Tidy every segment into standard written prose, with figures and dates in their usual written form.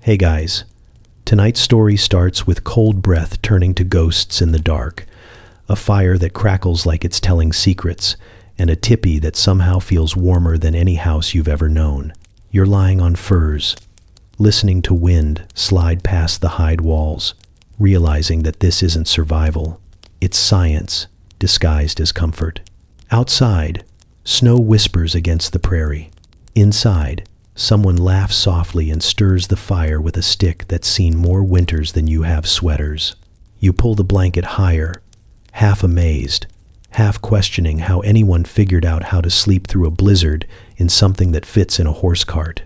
Hey guys, tonight's story starts with cold breath turning to ghosts in the dark, a fire that crackles like it's telling secrets, and a tippy that somehow feels warmer than any house you've ever known. You're lying on furs, listening to wind slide past the hide walls, realizing that this isn't survival, it's science disguised as comfort. Outside, snow whispers against the prairie. Inside, someone laughs softly and stirs the fire with a stick that's seen more winters than you have sweaters. You pull the blanket higher, half amazed, half questioning how anyone figured out how to sleep through a blizzard in something that fits in a horse cart.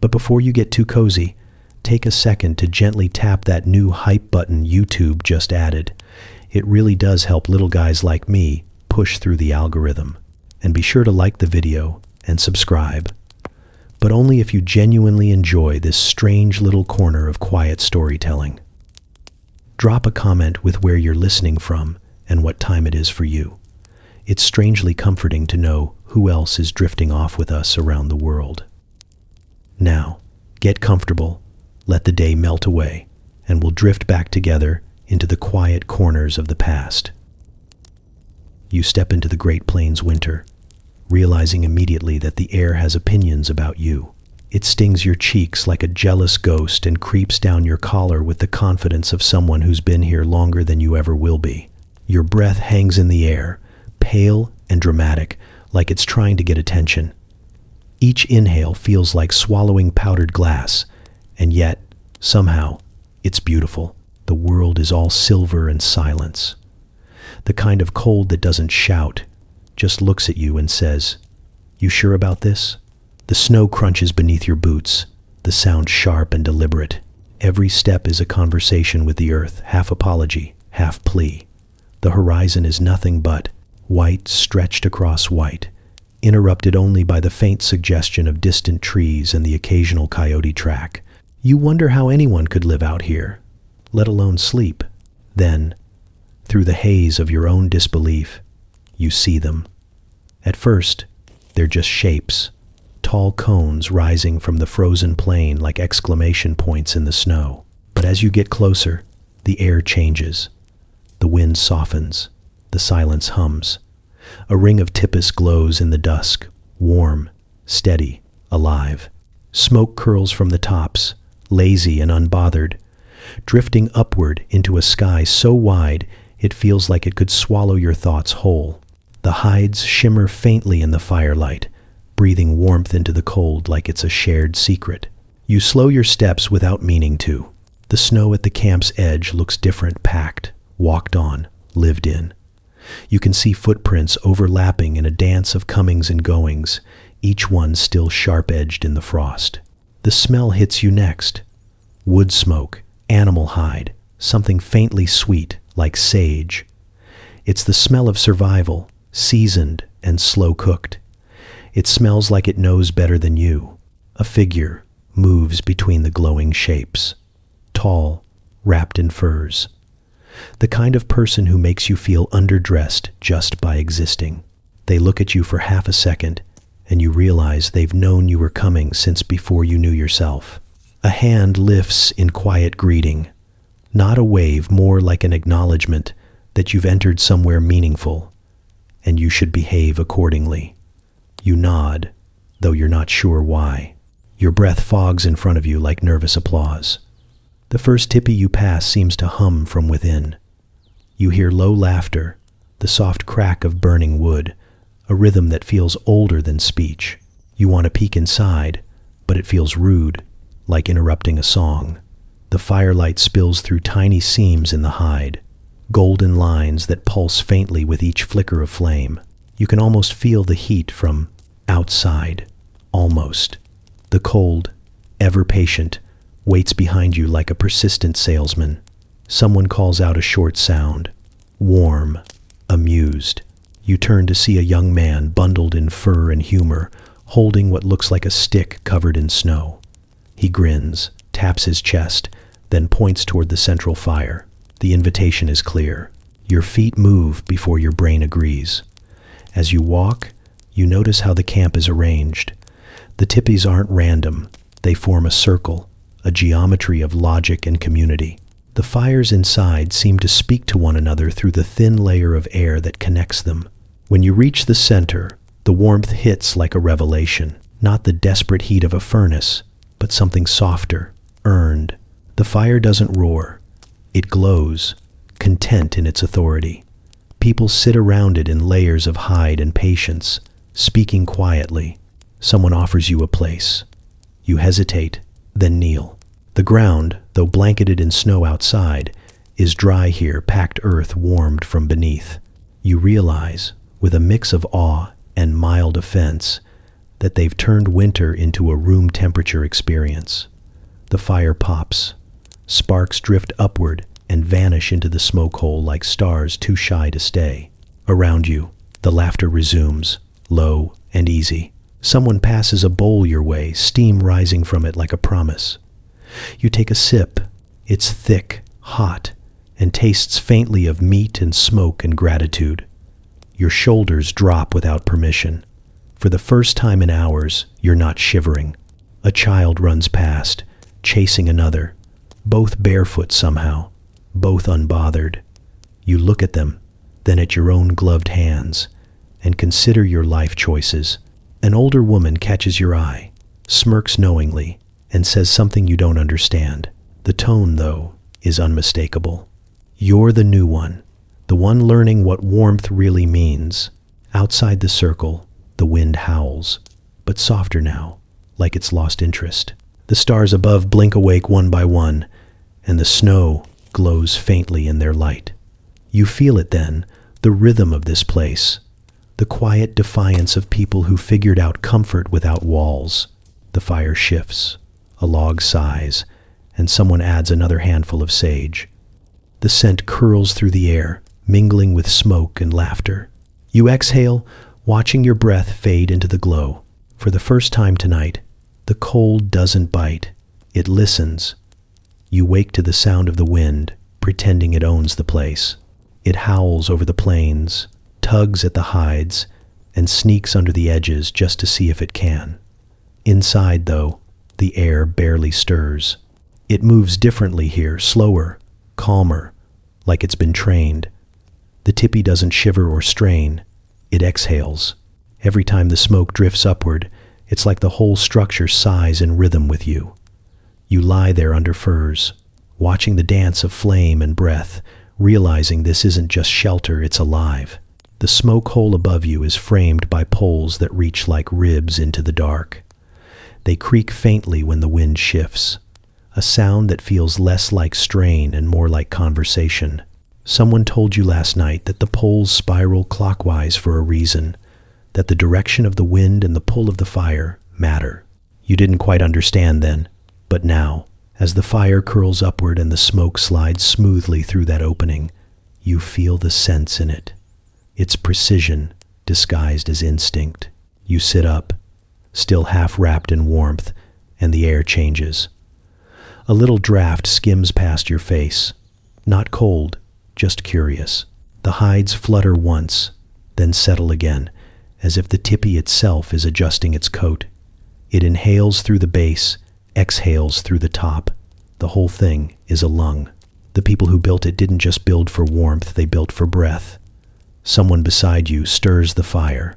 But before you get too cozy, take a second to gently tap that new hype button YouTube just added. It really does help little guys like me push through the algorithm. And be sure to like the video and subscribe. But only if you genuinely enjoy this strange little corner of quiet storytelling. Drop a comment with where you're listening from and what time it is for you. It's strangely comforting to know who else is drifting off with us around the world. Now, get comfortable, let the day melt away, and we'll drift back together into the quiet corners of the past. You step into the Great Plains winter, realizing immediately that the air has opinions about you. It stings your cheeks like a jealous ghost and creeps down your collar with the confidence of someone who's been here longer than you ever will be. Your breath hangs in the air, pale and dramatic, like it's trying to get attention. Each inhale feels like swallowing powdered glass, and yet, somehow, it's beautiful. The world is all silver and silence. The kind of cold that doesn't shout, just looks at you and says, "You sure about this?" The snow crunches beneath your boots, the sound sharp and deliberate. Every step is a conversation with the earth, half apology, half plea. The horizon is nothing but white stretched across white, interrupted only by the faint suggestion of distant trees and the occasional coyote track. You wonder how anyone could live out here, let alone sleep. Then, through the haze of your own disbelief, you see them. At first, they're just shapes, tall cones rising from the frozen plain like exclamation points in the snow. But as you get closer, the air changes. The wind softens, the silence hums. A ring of tipis glows in the dusk, warm, steady, alive. Smoke curls from the tops, lazy and unbothered, drifting upward into a sky so wide it feels like it could swallow your thoughts whole. The hides shimmer faintly in the firelight, breathing warmth into the cold like it's a shared secret. You slow your steps without meaning to. The snow at the camp's edge looks different, packed, walked on, lived in. You can see footprints overlapping in a dance of comings and goings, each one still sharp-edged in the frost. The smell hits you next. Wood smoke, animal hide, something faintly sweet, like sage. It's the smell of survival, seasoned and slow-cooked. It smells like it knows better than you. A figure moves between the glowing shapes, tall, wrapped in furs. The kind of person who makes you feel underdressed just by existing. They look at you for half a second, and you realize they've known you were coming since before you knew yourself. A hand lifts in quiet greeting, not a wave, more like an acknowledgement that you've entered somewhere meaningful, and you should behave accordingly. You nod, though you're not sure why. Your breath fogs in front of you like nervous applause. The first tippy you pass seems to hum from within. You hear low laughter, the soft crack of burning wood, a rhythm that feels older than speech. You want to peek inside, but it feels rude, like interrupting a song. The firelight spills through tiny seams in the hide, golden lines that pulse faintly with each flicker of flame. You can almost feel the heat from outside, almost. The cold, ever patient, waits behind you like a persistent salesman. Someone calls out a short sound, warm, amused. You turn to see a young man bundled in fur and humor, holding what looks like a stick covered in snow. He grins, taps his chest, then points toward the central fire. The invitation is clear. Your feet move before your brain agrees. As you walk, you notice how the camp is arranged. The tippies aren't random. They form a circle, a geometry of logic and community. The fires inside seem to speak to one another through the thin layer of air that connects them. When you reach the center, the warmth hits like a revelation, not the desperate heat of a furnace, but something softer, earned. The fire doesn't roar. It glows, content in its authority. People sit around it in layers of hide and patience, speaking quietly. Someone offers you a place. You hesitate, then kneel. The ground, though blanketed in snow outside, is dry here, packed earth warmed from beneath. You realize, with a mix of awe and mild offense, that they've turned winter into a room temperature experience. The fire pops. Sparks drift upward and vanish into the smoke hole like stars too shy to stay. Around you, the laughter resumes, low and easy. Someone passes a bowl your way, steam rising from it like a promise. You take a sip. It's thick, hot, and tastes faintly of meat and smoke and gratitude. Your shoulders drop without permission. For the first time in hours, you're not shivering. A child runs past, chasing another, both barefoot somehow, both unbothered. You look at them, then at your own gloved hands, and consider your life choices. An older woman catches your eye, smirks knowingly, and says something you don't understand. The tone, though, is unmistakable. You're the new one, the one learning what warmth really means. Outside the circle, the wind howls, but softer now, like it's lost interest. The stars above blink awake one by one, and the snow glows faintly in their light. You feel it then, the rhythm of this place, the quiet defiance of people who figured out comfort without walls. The fire shifts. A log sighs, and someone adds another handful of sage. The scent curls through the air, mingling with smoke and laughter. You exhale, watching your breath fade into the glow. For the first time tonight, the cold doesn't bite. It listens. You wake to the sound of the wind, pretending it owns the place. It howls over the plains, tugs at the hides, and sneaks under the edges just to see if it can. Inside, though, the air barely stirs. It moves differently here, slower, calmer, like it's been trained. The tipi doesn't shiver or strain. It exhales. Every time the smoke drifts upward, it's like the whole structure sighs in rhythm with you. You lie there under furs, watching the dance of flame and breath, realizing this isn't just shelter, it's alive. The smoke hole above you is framed by poles that reach like ribs into the dark. They creak faintly when the wind shifts, a sound that feels less like strain and more like conversation. Someone told you last night that the poles spiral clockwise for a reason, that the direction of the wind and the pull of the fire matter. You didn't quite understand then, but now, as the fire curls upward and the smoke slides smoothly through that opening, you feel the sense in it. It's precision disguised as instinct. You sit up, still half wrapped in warmth, and the air changes. A little draft skims past your face, not cold, just curious. The hides flutter once, then settle again, as if the tipi itself is adjusting its coat. It inhales through the base, exhales through the top. The whole thing is a lung. The people who built it didn't just build for warmth, they built for breath. Someone beside you stirs the fire.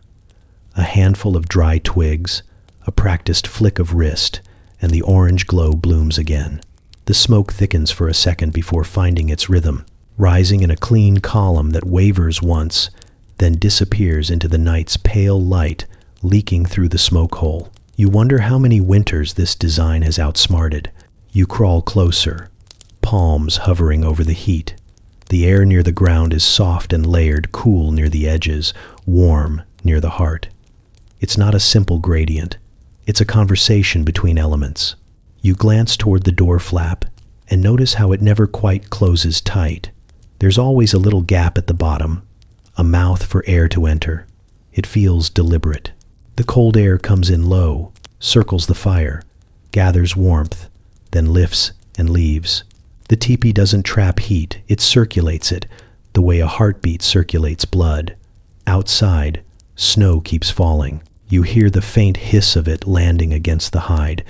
A handful of dry twigs, a practiced flick of wrist, and the orange glow blooms again. The smoke thickens for a second before finding its rhythm, rising in a clean column that wavers once, then disappears into the night's pale light leaking through the smoke hole. You wonder how many winters this design has outsmarted. You crawl closer, palms hovering over the heat. The air near the ground is soft and layered, cool near the edges, warm near the heart. It's not a simple gradient. It's a conversation between elements. You glance toward the door flap and notice how it never quite closes tight. There's always a little gap at the bottom, a mouth for air to enter. It feels deliberate. The cold air comes in low, circles the fire, gathers warmth, then lifts and leaves. The teepee doesn't trap heat, it circulates it, the way a heartbeat circulates blood. Outside, snow keeps falling. You hear the faint hiss of it landing against the hide,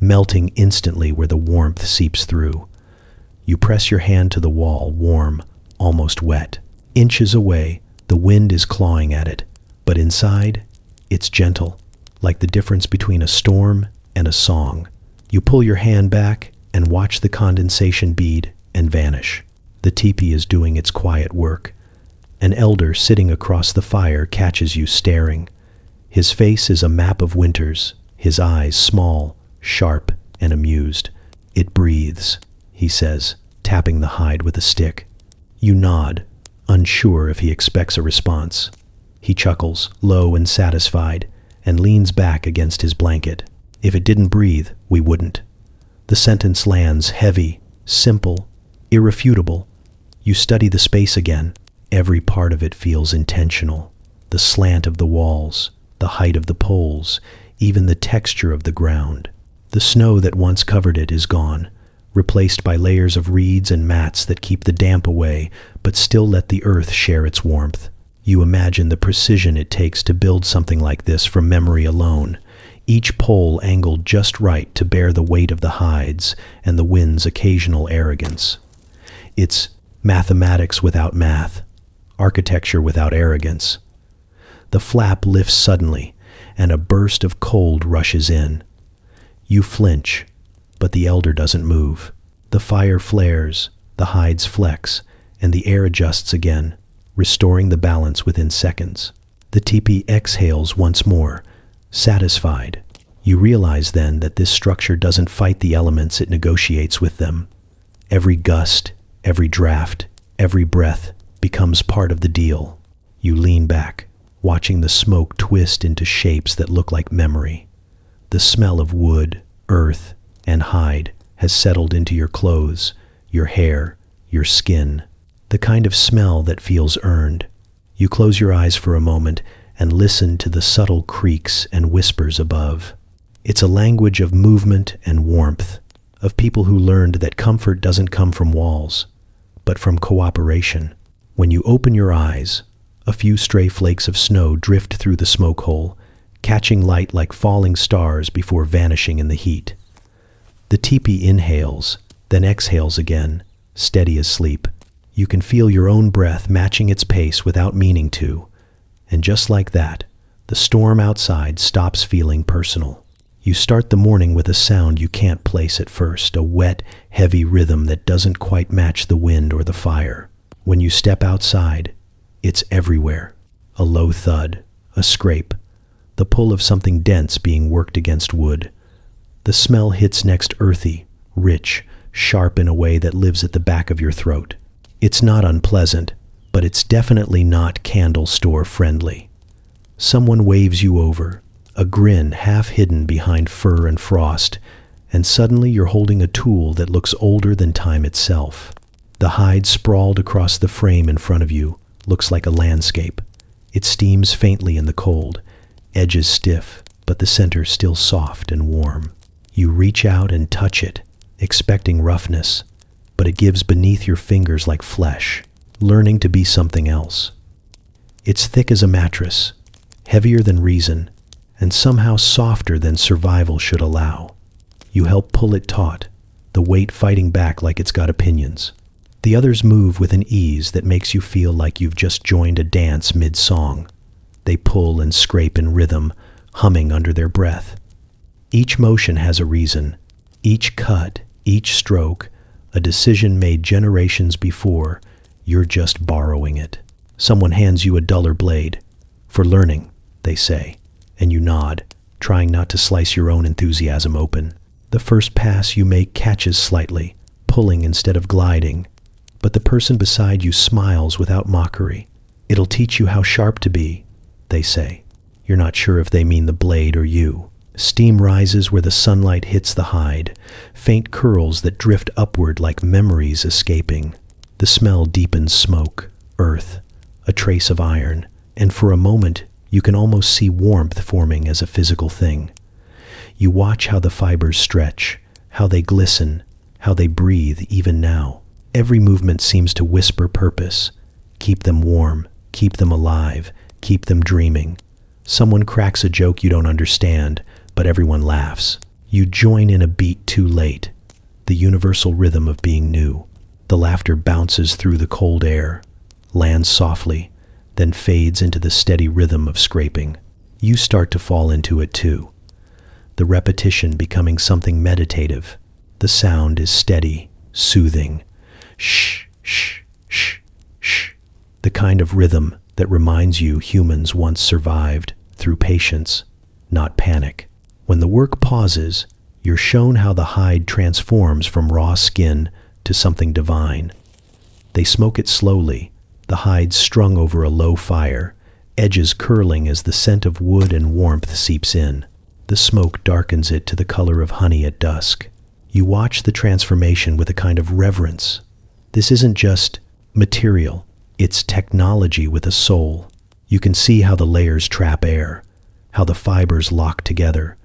melting instantly where the warmth seeps through. You press your hand to the wall, warm, almost wet. Inches away, the wind is clawing at it, but inside, it's gentle, like the difference between a storm and a song. You pull your hand back and watch the condensation bead and vanish. The teepee is doing its quiet work. An elder sitting across the fire catches you staring. His face is a map of winters, his eyes small, sharp, and amused. "It breathes," he says, tapping the hide with a stick. You nod, unsure if he expects a response. He chuckles, low and satisfied, and leans back against his blanket. "If it didn't breathe, we wouldn't." The sentence lands heavy, simple, irrefutable. You study the space again. Every part of it feels intentional. The slant of the walls, the height of the poles, even the texture of the ground. The snow that once covered it is gone, replaced by layers of reeds and mats that keep the damp away, but still let the earth share its warmth. You imagine the precision it takes to build something like this from memory alone, each pole angled just right to bear the weight of the hides and the wind's occasional arrogance. It's mathematics without math, architecture without arrogance. The flap lifts suddenly, and a burst of cold rushes in. You flinch, but the elder doesn't move. The fire flares, the hides flex, and the air adjusts again, restoring the balance within seconds. The teepee exhales once more, satisfied. You realize then that this structure doesn't fight the elements, it negotiates with them. Every gust, every draft, every breath becomes part of the deal. You lean back, watching the smoke twist into shapes that look like memory. The smell of wood, earth, and hide has settled into your clothes, your hair, your skin. The kind of smell that feels earned. You close your eyes for a moment and listen to the subtle creaks and whispers above. It's a language of movement and warmth, of people who learned that comfort doesn't come from walls, but from cooperation. When you open your eyes, a few stray flakes of snow drift through the smoke hole, catching light like falling stars before vanishing in the heat. The teepee inhales, then exhales again, steady as sleep. You can feel your own breath matching its pace without meaning to, and just like that, the storm outside stops feeling personal. You start the morning with a sound you can't place at first, a wet, heavy rhythm that doesn't quite match the wind or the fire. When you step outside, it's everywhere. A low thud, a scrape, the pull of something dense being worked against wood. The smell hits next earthy, rich, sharp in a way that lives at the back of your throat. It's not unpleasant, but it's definitely not candle store friendly. Someone waves you over, a grin half hidden behind fur and frost, and suddenly you're holding a tool that looks older than time itself. The hide sprawled across the frame in front of you looks like a landscape. It steams faintly in the cold, edges stiff, but the center still soft and warm. You reach out and touch it, expecting roughness, but it gives beneath your fingers like flesh, learning to be something else. It's thick as a mattress, heavier than reason, and somehow softer than survival should allow. You help pull it taut, the weight fighting back like it's got opinions. The others move with an ease that makes you feel like you've just joined a dance mid-song. They pull and scrape in rhythm, humming under their breath. Each motion has a reason, each cut, each stroke, a decision made generations before. You're just borrowing it. Someone hands you a duller blade. "For learning," they say, and you nod, trying not to slice your own enthusiasm open. The first pass you make catches slightly, pulling instead of gliding, but the person beside you smiles without mockery. "It'll teach you how sharp to be," they say. You're not sure if they mean the blade or you. Steam rises where the sunlight hits the hide, faint curls that drift upward like memories escaping. The smell deepens smoke, earth, a trace of iron, and for a moment you can almost see warmth forming as a physical thing. You watch how the fibers stretch, how they glisten, how they breathe even now. Every movement seems to whisper purpose. Keep them warm, keep them alive, keep them dreaming. Someone cracks a joke you don't understand, but everyone laughs. You join in a beat too late, the universal rhythm of being new. The laughter bounces through the cold air, lands softly, then fades into the steady rhythm of scraping. You start to fall into it too, the repetition becoming something meditative. The sound is steady, soothing. Shh, shh, shh, shh. The kind of rhythm that reminds you humans once survived through patience, not panic. When the work pauses, you're shown how the hide transforms from raw skin to something divine. They smoke it slowly, the hide strung over a low fire, edges curling as the scent of wood and warmth seeps in. The smoke darkens it to the color of honey at dusk. You watch the transformation with a kind of reverence. This isn't just material, it's technology with a soul. You can see how the layers trap air, how the fibers lock together,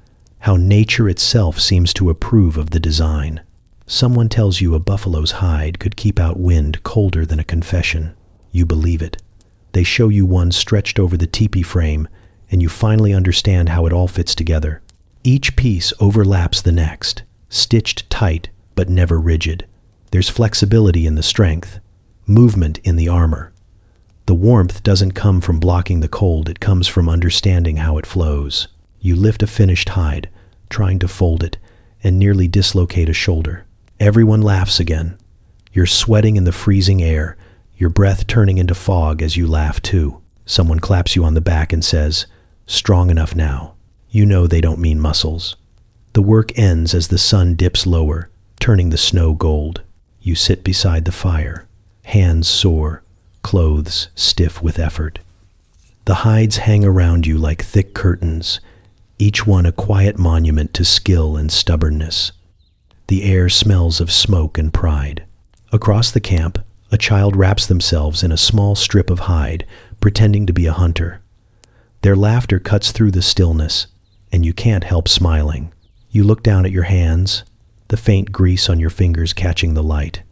how nature itself seems to approve of the design. Someone tells you a buffalo's hide could keep out wind colder than a confession. You believe it. They show you one stretched over the teepee frame, and you finally understand how it all fits together. Each piece overlaps the next, stitched tight but never rigid. There's flexibility in the strength, movement in the armor. The warmth doesn't come from blocking the cold, it comes from understanding how it flows. You lift a finished hide, trying to fold it, and nearly dislocate a shoulder. Everyone laughs again. You're sweating in the freezing air, your breath turning into fog as you laugh too. Someone claps you on the back and says, "Strong enough now." You know they don't mean muscles. The work ends as the sun dips lower, turning the snow gold. You sit beside the fire, hands sore, clothes stiff with effort. The hides hang around you like thick curtains, each one a quiet monument to skill and stubbornness. The air smells of smoke and pride. Across the camp, a child wraps themselves in a small strip of hide, pretending to be a hunter. Their laughter cuts through the stillness, and you can't help smiling. You look down at your hands, the faint grease on your fingers catching the light.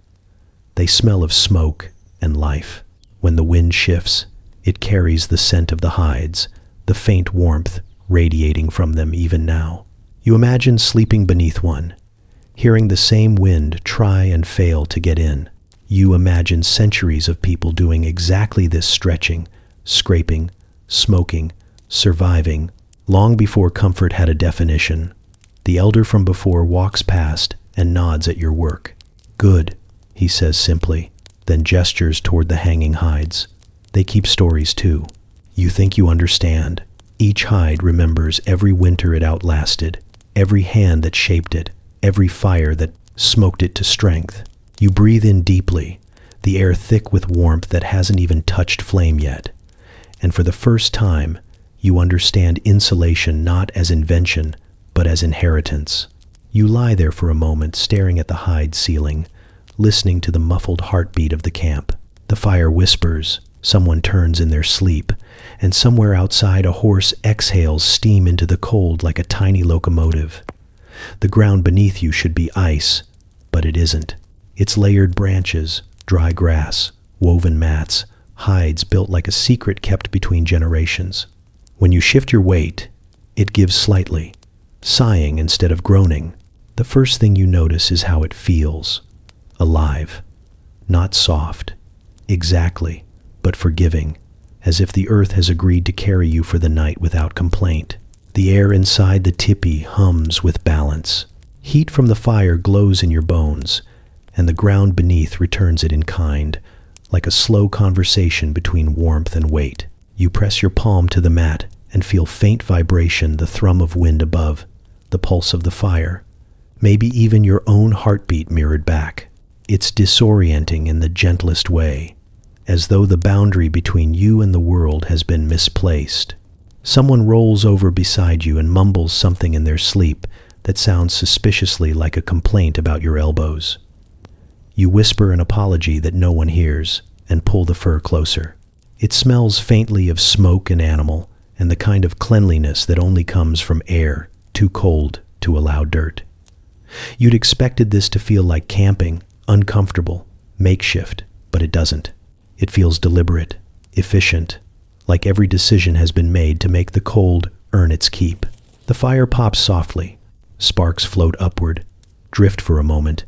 They smell of smoke and life. When the wind shifts, it carries the scent of the hides, the faint warmth radiating from them even now. You imagine sleeping beneath one, hearing the same wind try and fail to get in. You imagine centuries of people doing exactly this, stretching, scraping, smoking, surviving, long before comfort had a definition. The elder from before walks past and nods at your work. "Good," he says simply, then gestures toward the hanging hides. They keep stories too. You think you understand. Each hide remembers every winter it outlasted, every hand that shaped it, every fire that smoked it to strength. You breathe in deeply, the air thick with warmth that hasn't even touched flame yet. And for the first time, you understand insulation not as invention, but as inheritance. You lie there for a moment, staring at the hide ceiling, listening to the muffled heartbeat of the camp. The fire whispers, someone turns in their sleep, and somewhere outside a horse exhales steam into the cold like a tiny locomotive. The ground beneath you should be ice, but it isn't. It's layered branches, dry grass, woven mats, hides built like a secret kept between generations. When you shift your weight, it gives slightly, sighing instead of groaning. The first thing you notice is how it feels. Alive. Not soft. Exactly, but forgiving, as if the earth has agreed to carry you for the night without complaint. The air inside the tipi hums with balance. Heat from the fire glows in your bones, and the ground beneath returns it in kind, like a slow conversation between warmth and weight. You press your palm to the mat and feel faint vibration, the thrum of wind above, the pulse of the fire, maybe even your own heartbeat mirrored back. It's disorienting in the gentlest way, as though the boundary between you and the world has been misplaced. Someone rolls over beside you and mumbles something in their sleep that sounds suspiciously like a complaint about your elbows. You whisper an apology that no one hears and pull the fur closer. It smells faintly of smoke and animal, and the kind of cleanliness that only comes from air too cold to allow dirt. You'd expected this to feel like camping, uncomfortable, makeshift, but it doesn't. It feels deliberate, efficient, like every decision has been made to make the cold earn its keep. The fire pops softly, Sparks float upward, drift for a moment,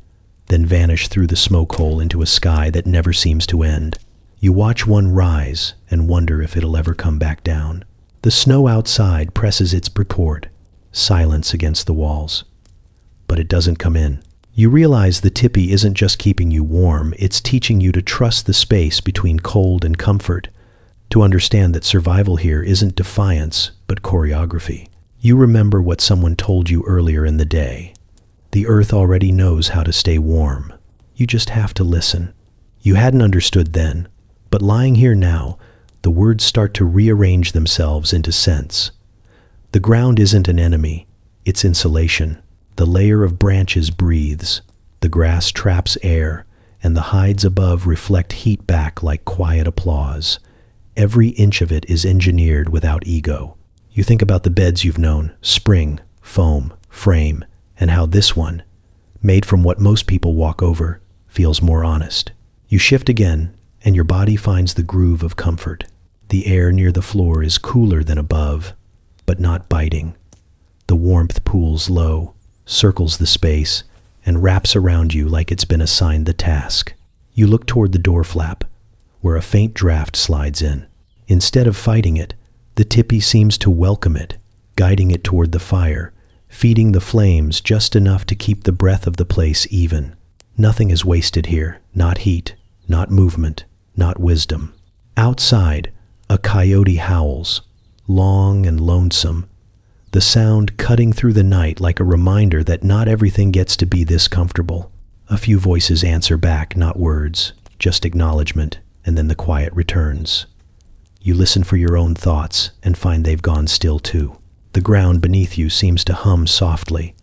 then vanish through the smoke hole into a sky that never seems to end. You watch one rise and wonder if it'll ever come back down. The snow outside presses its purport, silence against the walls. But it doesn't come in. You realize the tippy isn't just keeping you warm, it's teaching you to trust the space between cold and comfort, to understand that survival here isn't defiance, but choreography. You remember what someone told you earlier in the day. The earth already knows how to stay warm. You just have to listen. You hadn't understood then, but lying here now, the words start to rearrange themselves into sense. The ground isn't an enemy, it's insulation. The layer of branches breathes, the grass traps air, and the hides above reflect heat back like quiet applause. Every inch of it is engineered without ego. You think about the beds you've known, spring, foam, frame, and how this one, made from what most people walk over, feels more honest. You shift again, and your body finds the groove of comfort. The air near the floor is cooler than above, but not biting. The warmth pools low, circles the space, and wraps around you like it's been assigned the task. You look toward the door flap, where a faint draft slides in. Instead of fighting it, the tippy seems to welcome it, guiding it toward the fire, feeding the flames just enough to keep the breath of the place even. Nothing is wasted here, not heat, not movement, not wisdom. Outside, a coyote howls, long and lonesome, the sound cutting through the night like a reminder that not everything gets to be this comfortable. A few voices answer back, not words, just acknowledgement, and then the quiet returns. You listen for your own thoughts and find they've gone still too. The ground beneath you seems to hum softly,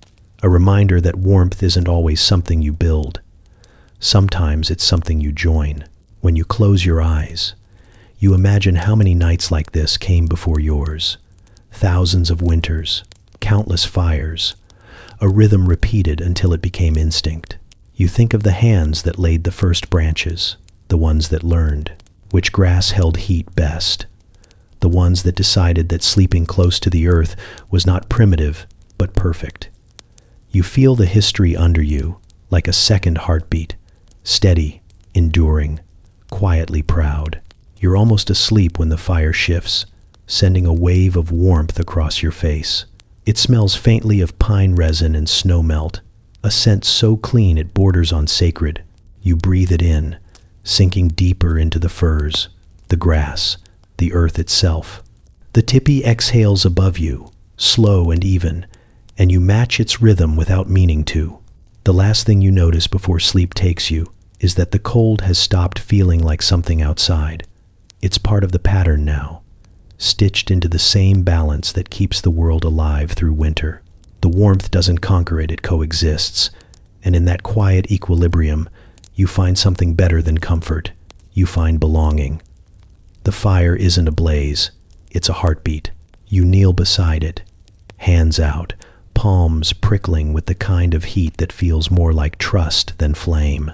a reminder that warmth isn't always something you build. Sometimes it's something you join. When you close your eyes, you imagine how many nights like this came before yours. Thousands of winters, countless fires, a rhythm repeated until it became instinct. You think of the hands that laid the first branches, the ones that learned which grass held heat best, the ones that decided that sleeping close to the earth was not primitive, but perfect. You feel the history under you, like a second heartbeat, steady, enduring, quietly proud. You're almost asleep when the fire shifts, sending a wave of warmth across your face. It smells faintly of pine resin and snow melt, a scent so clean it borders on sacred. You breathe it in, sinking deeper into the firs, the grass, the earth itself. The tippy exhales above you, slow and even, and you match its rhythm without meaning to. The last thing you notice before sleep takes you is that the cold has stopped feeling like something outside. It's part of the pattern now, stitched into the same balance that keeps the world alive through winter. The warmth doesn't conquer it, it coexists, and in that quiet equilibrium, you find something better than comfort. You find belonging. The fire isn't a blaze, it's a heartbeat. You kneel beside it, hands out, palms prickling with the kind of heat that feels more like trust than flame.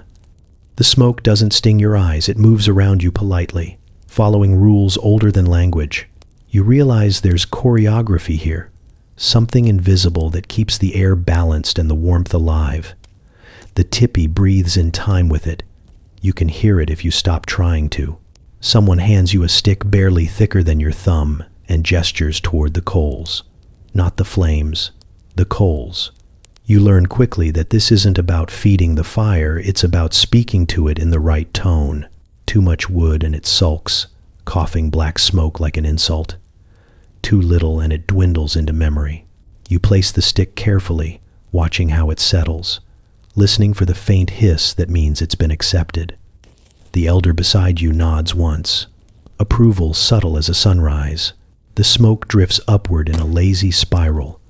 The smoke doesn't sting your eyes, it moves around you politely, following rules older than language. You realize there's choreography here, something invisible that keeps the air balanced and the warmth alive. The tippy breathes in time with it. You can hear it if you stop trying to. Someone hands you a stick barely thicker than your thumb and gestures toward the coals. Not the flames, the coals. You learn quickly that this isn't about feeding the fire, it's about speaking to it in the right tone. Too much wood and it sulks, coughing black smoke like an insult. Too little and it dwindles into memory. You place the stick carefully, watching how it settles, listening for the faint hiss that means it's been accepted. The elder beside you nods once, approval subtle as a sunrise. The smoke drifts upward in a lazy spiral,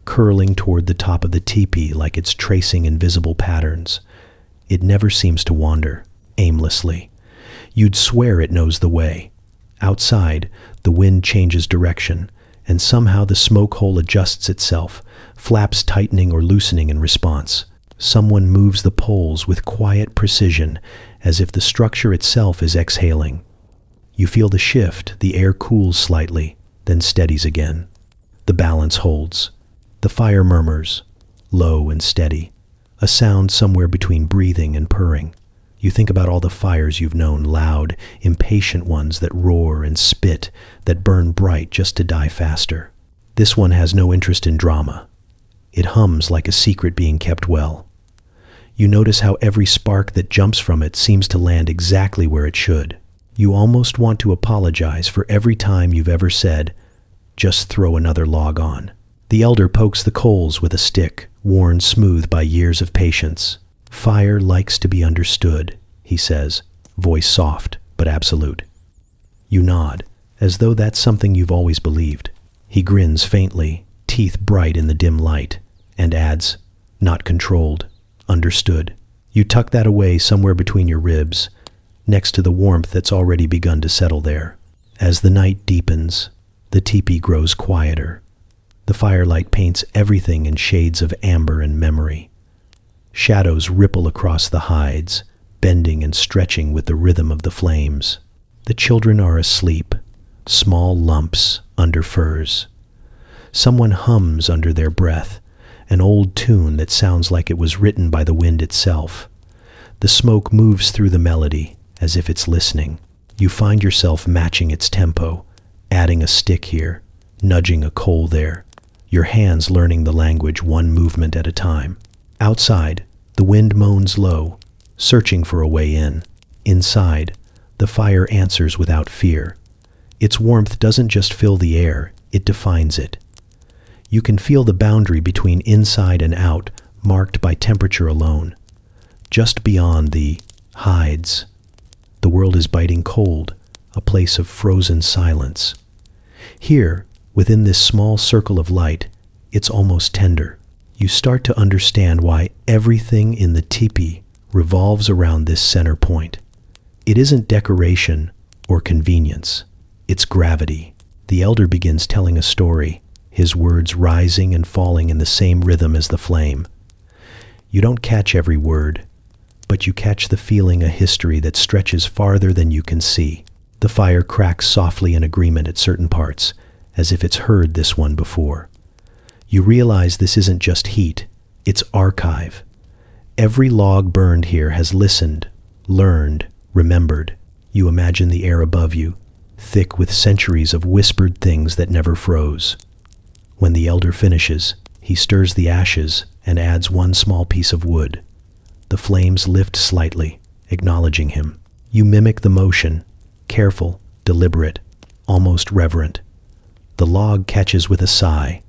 curling toward the top of the teepee like it's tracing invisible patterns. It never seems to wander, aimlessly. You'd swear it knows the way. Outside, the wind changes direction, and somehow the smoke hole adjusts itself, flaps tightening or loosening in response. Someone moves the poles with quiet precision, as if the structure itself is exhaling. You feel the shift, the air cools slightly, then steadies again. The balance holds. The fire murmurs, low and steady, a sound somewhere between breathing and purring. You think about all the fires you've known, loud, impatient ones that roar and spit, that burn bright just to die faster. This one has no interest in drama. It hums like a secret being kept well. You notice how every spark that jumps from it seems to land exactly where it should. You almost want to apologize for every time you've ever said, "Just throw another log on." The elder pokes the coals with a stick, worn smooth by years of patience. "Fire likes to be understood," he says, voice soft but absolute. You nod, as though that's something you've always believed. He grins faintly, teeth bright in the dim light, and adds, "Not controlled, understood." You tuck that away somewhere between your ribs, next to the warmth that's already begun to settle there. As the night deepens, the teepee grows quieter. The firelight paints everything in shades of amber and memory. Shadows ripple across the hides, bending and stretching with the rhythm of the flames. The children are asleep, small lumps under furs. Someone hums under their breath, an old tune that sounds like it was written by the wind itself. The smoke moves through the melody, as if it's listening. You find yourself matching its tempo, adding a stick here, nudging a coal there, your hands learning the language one movement at a time. Outside, the wind moans low, searching for a way in. Inside, the fire answers without fear. Its warmth doesn't just fill the air, it defines it. You can feel the boundary between inside and out, marked by temperature alone. Just beyond the hides, the world is biting cold, a place of frozen silence. Here, within this small circle of light, it's almost tender. You start to understand why everything in the teepee revolves around this center point. It isn't decoration or convenience, it's gravity. The elder begins telling a story, his words rising and falling in the same rhythm as the flame. You don't catch every word, but you catch the feeling, a history that stretches farther than you can see. The fire cracks softly in agreement at certain parts, as if it's heard this one before. You realize this isn't just heat, it's archive. Every log burned here has listened, learned, remembered. You imagine the air above you, thick with centuries of whispered things that never froze. When the elder finishes, he stirs the ashes and adds one small piece of wood. The flames lift slightly, acknowledging him. You mimic the motion, careful, deliberate, almost reverent. The log catches with a sigh.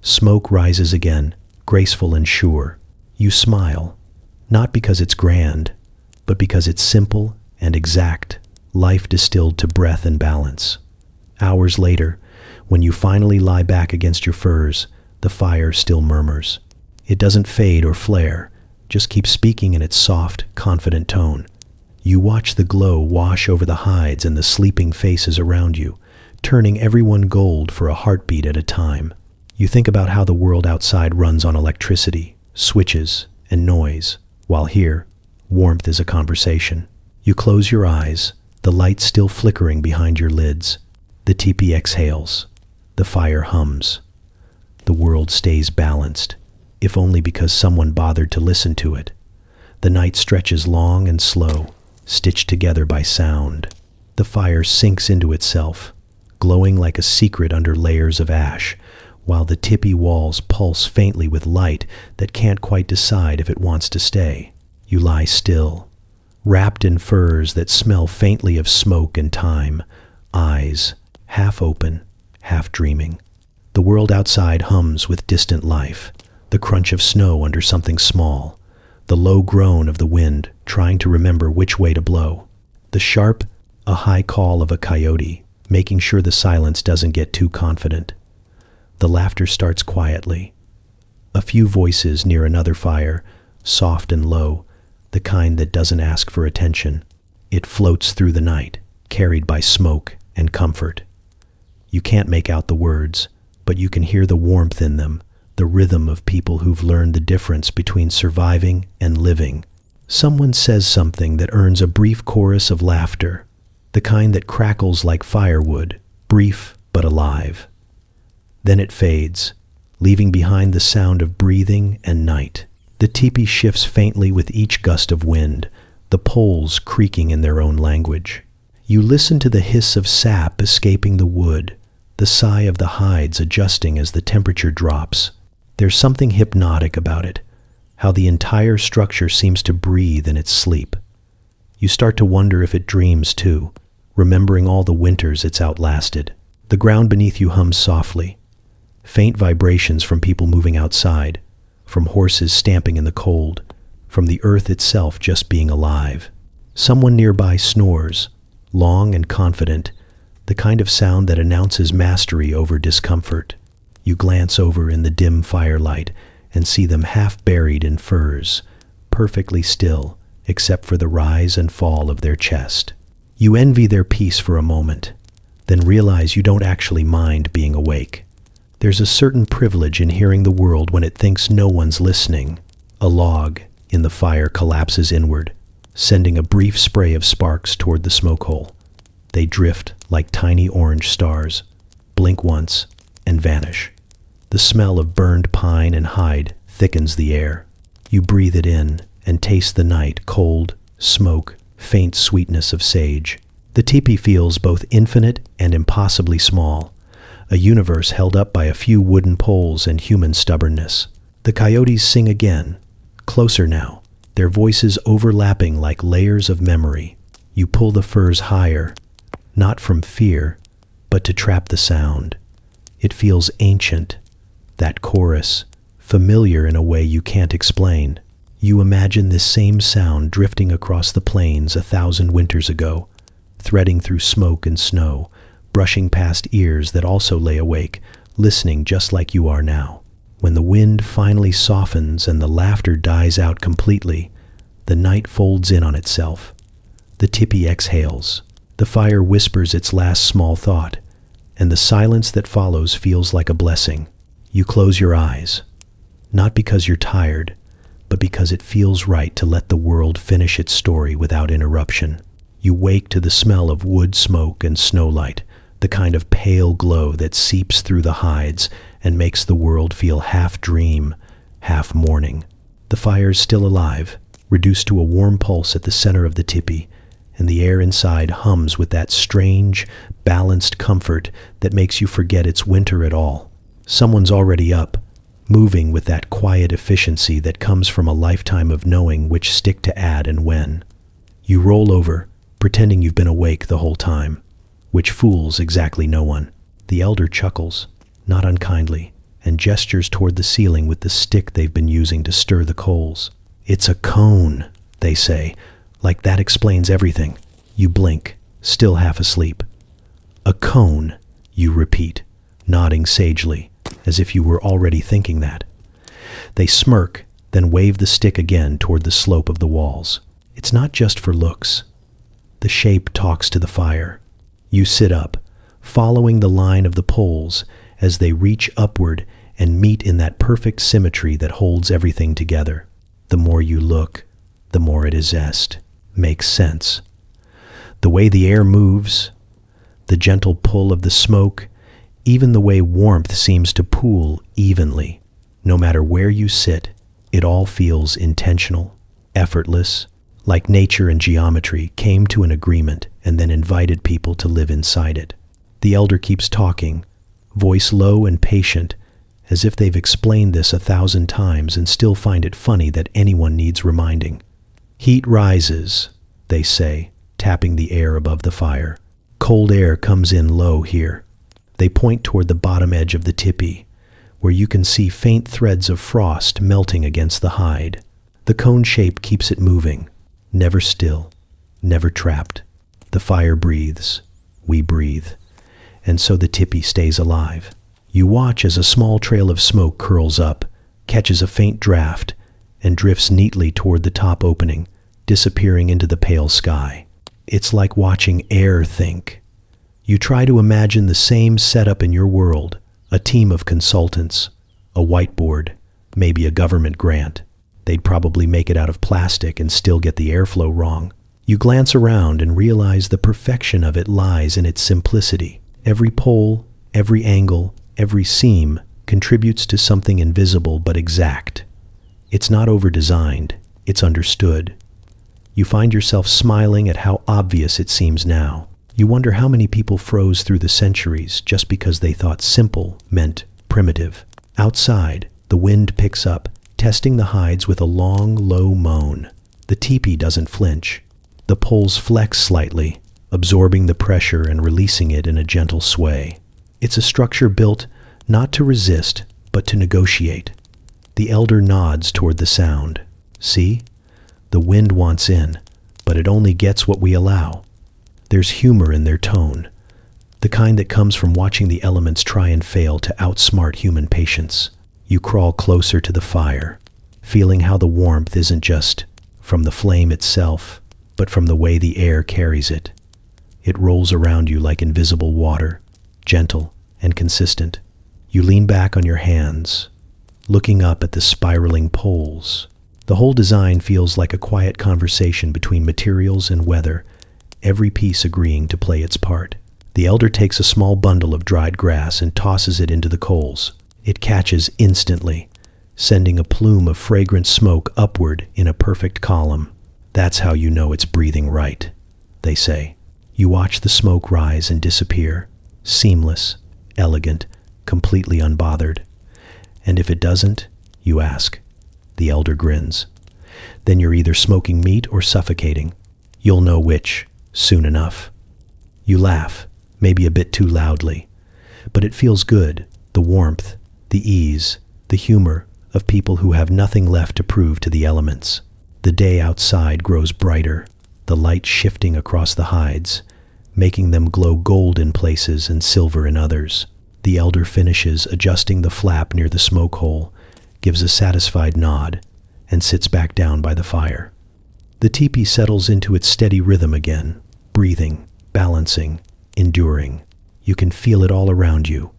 Smoke rises again, graceful and sure. You smile, not because it's grand, but because it's simple and exact, life distilled to breath and balance. Hours later, when you finally lie back against your furs, the fire still murmurs. It doesn't fade or flare, just keeps speaking in its soft, confident tone. You watch the glow wash over the hides and the sleeping faces around you, turning everyone gold for a heartbeat at a time. You think about how the world outside runs on electricity, switches, and noise, while here, warmth is a conversation. You close your eyes, the light still flickering behind your lids. The teepee exhales. The fire hums. The world stays balanced, if only because someone bothered to listen to it. The night stretches long and slow, stitched together by sound. The fire sinks into itself, glowing like a secret under layers of ash, while the teepee walls pulse faintly with light that can't quite decide if it wants to stay. You lie still, wrapped in furs that smell faintly of smoke and time, eyes half open, half dreaming. The world outside hums with distant life, the crunch of snow under something small, the low groan of the wind trying to remember which way to blow, the sharp, a high call of a coyote, making sure the silence doesn't get too confident. The laughter starts quietly. A few voices near another fire, soft and low, the kind that doesn't ask for attention. It floats through the night, carried by smoke and comfort. You can't make out the words, but you can hear the warmth in them, the rhythm of people who've learned the difference between surviving and living. Someone says something that earns a brief chorus of laughter, the kind that crackles like firewood, brief but alive. Then it fades, leaving behind the sound of breathing and night. The teepee shifts faintly with each gust of wind, the poles creaking in their own language. You listen to the hiss of sap escaping the wood, the sigh of the hides adjusting as the temperature drops. There's something hypnotic about it, how the entire structure seems to breathe in its sleep. You start to wonder if it dreams too, remembering all the winters it's outlasted. The ground beneath you hums softly, faint vibrations from people moving outside, from horses stamping in the cold, from the earth itself just being alive. Someone nearby snores, long and confident, the kind of sound that announces mastery over discomfort. You glance over in the dim firelight and see them half buried in furs, perfectly still, except for the rise and fall of their chest. You envy their peace for a moment, then realize you don't actually mind being awake. There's a certain privilege in hearing the world when it thinks no one's listening. A log in the fire collapses inward, sending a brief spray of sparks toward the smoke hole. They drift like tiny orange stars, blink once, and vanish. The smell of burned pine and hide thickens the air. You breathe it in and taste the night, cold, smoke, faint sweetness of sage. The teepee feels both infinite and impossibly small, a universe held up by a few wooden poles and human stubbornness. The coyotes sing again, closer now, their voices overlapping like layers of memory. You pull the furs higher, not from fear, but to trap the sound. It feels ancient, that chorus, familiar in a way you can't explain. You imagine this same sound drifting across the plains 1,000 winters ago, threading through smoke and snow, brushing past ears that also lay awake, listening just like you are now. When the wind finally softens and the laughter dies out completely, the night folds in on itself. The teepee exhales. The fire whispers its last small thought, and the silence that follows feels like a blessing. You close your eyes, not because you're tired, but because it feels right to let the world finish its story without interruption. You wake to the smell of wood smoke and snowlight, the kind of pale glow that seeps through the hides and makes the world feel half dream, half morning. The fire's still alive, reduced to a warm pulse at the center of the teepee, and the air inside hums with that strange, balanced comfort that makes you forget it's winter at all. Someone's already up, moving with that quiet efficiency that comes from a lifetime of knowing which stick to add and when. You roll over, pretending you've been awake the whole time, which fools exactly no one. The elder chuckles, not unkindly, and gestures toward the ceiling with the stick they've been using to stir the coals. "It's a cone," they say, like that explains everything. You blink, still half asleep. "A cone," you repeat, nodding sagely, as if you were already thinking that. They smirk, then wave the stick again toward the slope of the walls. It's not just for looks. The shape talks to the fire. You sit up, following the line of the poles as they reach upward and meet in that perfect symmetry that holds everything together. The more you look, the more it is zest. Makes sense. The way the air moves, the gentle pull of the smoke, even the way warmth seems to pool evenly. No matter where you sit, it all feels intentional, effortless, like nature and geometry came to an agreement and then invited people to live inside it. The elder keeps talking, voice low and patient, as if they've explained this 1,000 times and still find it funny that anyone needs reminding. "Heat rises," they say, tapping the air above the fire. "Cold air comes in low here." They point toward the bottom edge of the teepee, where you can see faint threads of frost melting against the hide. The cone shape keeps it moving, never still, never trapped. The fire breathes, we breathe, and so the teepee stays alive. You watch as a small trail of smoke curls up, catches a faint draft, and drifts neatly toward the top opening, disappearing into the pale sky. It's like watching air think. You try to imagine the same setup in your world, a team of consultants, a whiteboard, maybe a government grant. They'd probably make it out of plastic and still get the airflow wrong. You glance around and realize the perfection of it lies in its simplicity. Every pole, every angle, every seam contributes to something invisible but exact. It's not over-designed, it's understood. You find yourself smiling at how obvious it seems now. You wonder how many people froze through the centuries just because they thought simple meant primitive. Outside, the wind picks up, testing the hides with a long, low moan. The teepee doesn't flinch. The poles flex slightly, absorbing the pressure and releasing it in a gentle sway. It's a structure built not to resist, but to negotiate. The elder nods toward the sound. See? The wind wants in, but it only gets what we allow. There's humor in their tone, the kind that comes from watching the elements try and fail to outsmart human patience. You crawl closer to the fire, feeling how the warmth isn't just from the flame itself, but from the way the air carries it. It rolls around you like invisible water, gentle and consistent. You lean back on your hands, looking up at the spiraling poles. The whole design feels like a quiet conversation between materials and weather, every piece agreeing to play its part. The elder takes a small bundle of dried grass and tosses it into the coals. It catches instantly, sending a plume of fragrant smoke upward in a perfect column. That's how you know it's breathing right, they say. You watch the smoke rise and disappear, seamless, elegant, completely unbothered. And if it doesn't, you ask. The elder grins. Then you're either smoking meat or suffocating. You'll know which, soon enough. You laugh, maybe a bit too loudly. But it feels good, the warmth, the ease, the humor of people who have nothing left to prove to the elements. The day outside grows brighter, the light shifting across the hides, making them glow gold in places and silver in others. The elder finishes adjusting the flap near the smoke hole, gives a satisfied nod, and sits back down by the fire. The teepee settles into its steady rhythm again, breathing, balancing, enduring. You can feel it all around you,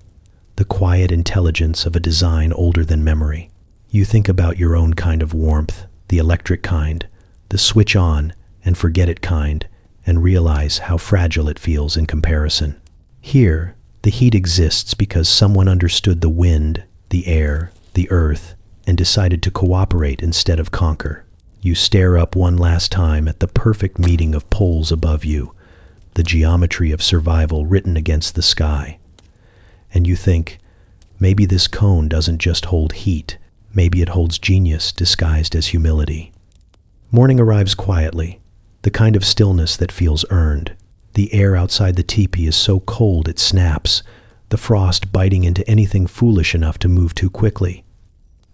the quiet intelligence of a design older than memory. You think about your own kind of warmth, the electric kind, the switch on and forget it kind, and realize how fragile it feels in comparison. Here, the heat exists because someone understood the wind, the air, the earth, and decided to cooperate instead of conquer. You stare up one last time at the perfect meeting of poles above you, the geometry of survival written against the sky. And you think, maybe this cone doesn't just hold heat, maybe it holds genius disguised as humility. Morning arrives quietly, the kind of stillness that feels earned. The air outside the teepee is so cold it snaps, the frost biting into anything foolish enough to move too quickly.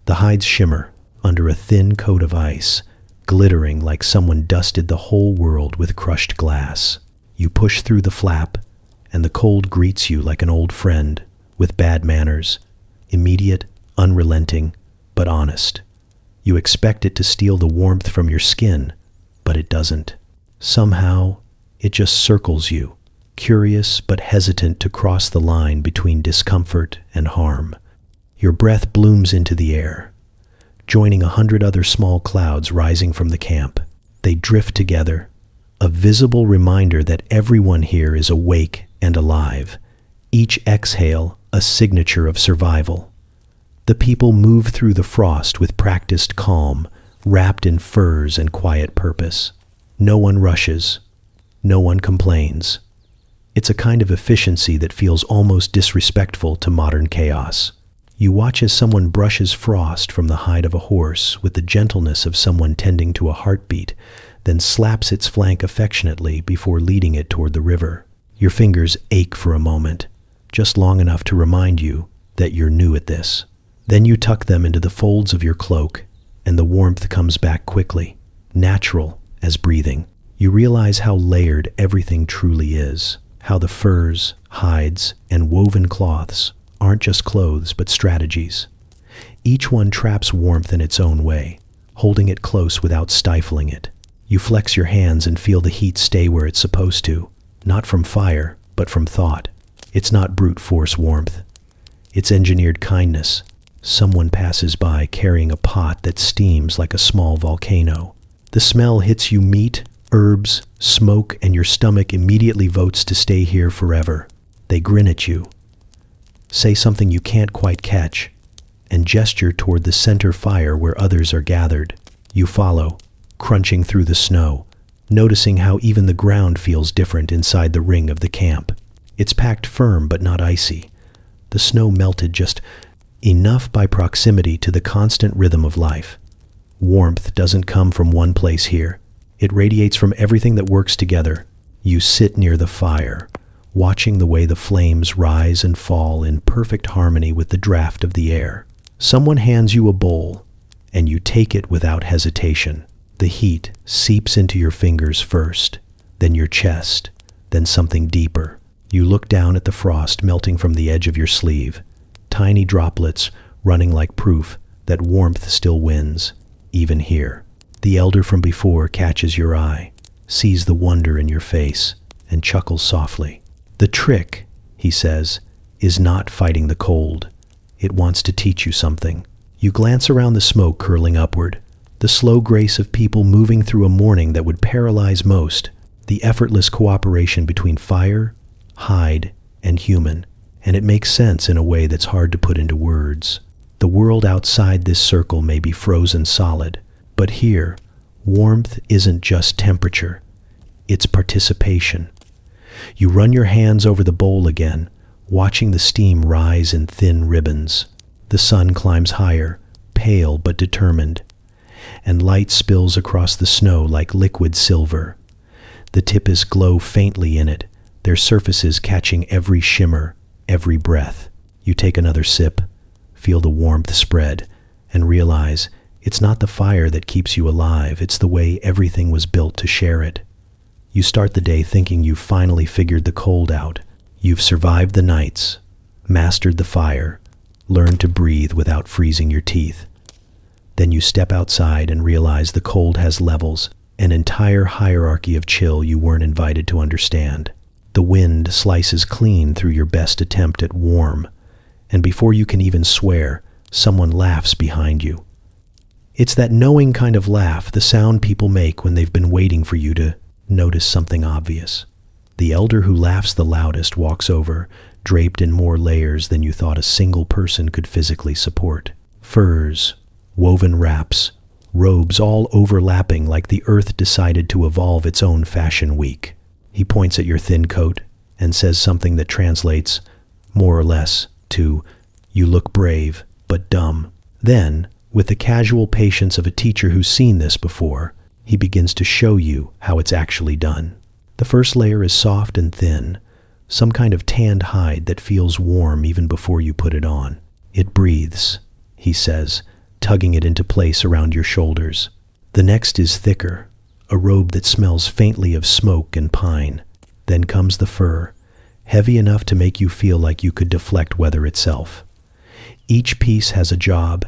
The hides shimmer under a thin coat of ice, glittering like someone dusted the whole world with crushed glass. You push through the flap, and the cold greets you like an old friend, with bad manners, immediate, unrelenting, but honest. You expect it to steal the warmth from your skin, but it doesn't. Somehow, it just circles you, curious but hesitant to cross the line between discomfort and harm. Your breath blooms into the air, joining 100 other small clouds rising from the camp. They drift together, a visible reminder that everyone here is awake and alive, each exhale a signature of survival. The people move through the frost with practiced calm, wrapped in furs and quiet purpose. No one rushes. No one complains. It's a kind of efficiency that feels almost disrespectful to modern chaos. You watch as someone brushes frost from the hide of a horse with the gentleness of someone tending to a heartbeat, then slaps its flank affectionately before leading it toward the river. Your fingers ache for a moment, just long enough to remind you that you're new at this. Then you tuck them into the folds of your cloak, and the warmth comes back quickly, natural as breathing. You realize how layered everything truly is, how the furs, hides, and woven cloths aren't just clothes but strategies. Each one traps warmth in its own way, holding it close without stifling it. You flex your hands and feel the heat stay where it's supposed to, not from fire, but from thought. It's not brute force warmth. It's engineered kindness. Someone passes by carrying a pot that steams like a small volcano. The smell hits you meat, herbs, smoke, and your stomach immediately votes to stay here forever. They grin at you. Say something you can't quite catch, and gesture toward the center fire where others are gathered. You follow, crunching through the snow, noticing how even the ground feels different inside the ring of the camp. It's packed firm but not icy. The snow melted just enough by proximity to the constant rhythm of life. Warmth doesn't come from one place here. It radiates from everything that works together. You sit near the fire, watching the way the flames rise and fall in perfect harmony with the draft of the air. Someone hands you a bowl, and you take it without hesitation. The heat seeps into your fingers first, then your chest, then something deeper. You look down at the frost melting from the edge of your sleeve, tiny droplets running like proof that warmth still wins, even here. The elder from before catches your eye, sees the wonder in your face, and chuckles softly. The trick, he says, is not fighting the cold. It wants to teach you something. You glance around the smoke curling upward, the slow grace of people moving through a morning that would paralyze most, the effortless cooperation between fire, hide, and human, and it makes sense in a way that's hard to put into words. The world outside this circle may be frozen solid, but here, warmth isn't just temperature, it's participation. You run your hands over the bowl again, watching the steam rise in thin ribbons. The sun climbs higher, pale but determined, and light spills across the snow like liquid silver. The tippets glow faintly in it, their surfaces catching every shimmer, every breath. You take another sip, feel the warmth spread, and realize it's not the fire that keeps you alive, it's the way everything was built to share it. You start the day thinking you've finally figured the cold out. You've survived the nights, mastered the fire, learned to breathe without freezing your teeth. Then you step outside and realize the cold has levels, an entire hierarchy of chill you weren't invited to understand. The wind slices clean through your best attempt at warm, and before you can even swear, someone laughs behind you. It's that knowing kind of laugh, the sound people make when they've been waiting for you to notice something obvious. The elder who laughs the loudest walks over, draped in more layers than you thought a single person could physically support. Furs, woven wraps, robes all overlapping like the earth decided to evolve its own fashion week. He points at your thin coat and says something that translates, more or less, to, "You look brave, but dumb." Then, with the casual patience of a teacher who's seen this before, he begins to show you how it's actually done. The first layer is soft and thin, some kind of tanned hide that feels warm even before you put it on. It breathes, he says, tugging it into place around your shoulders. The next is thicker, a robe that smells faintly of smoke and pine. Then comes the fur, heavy enough to make you feel like you could deflect weather itself. Each piece has a job,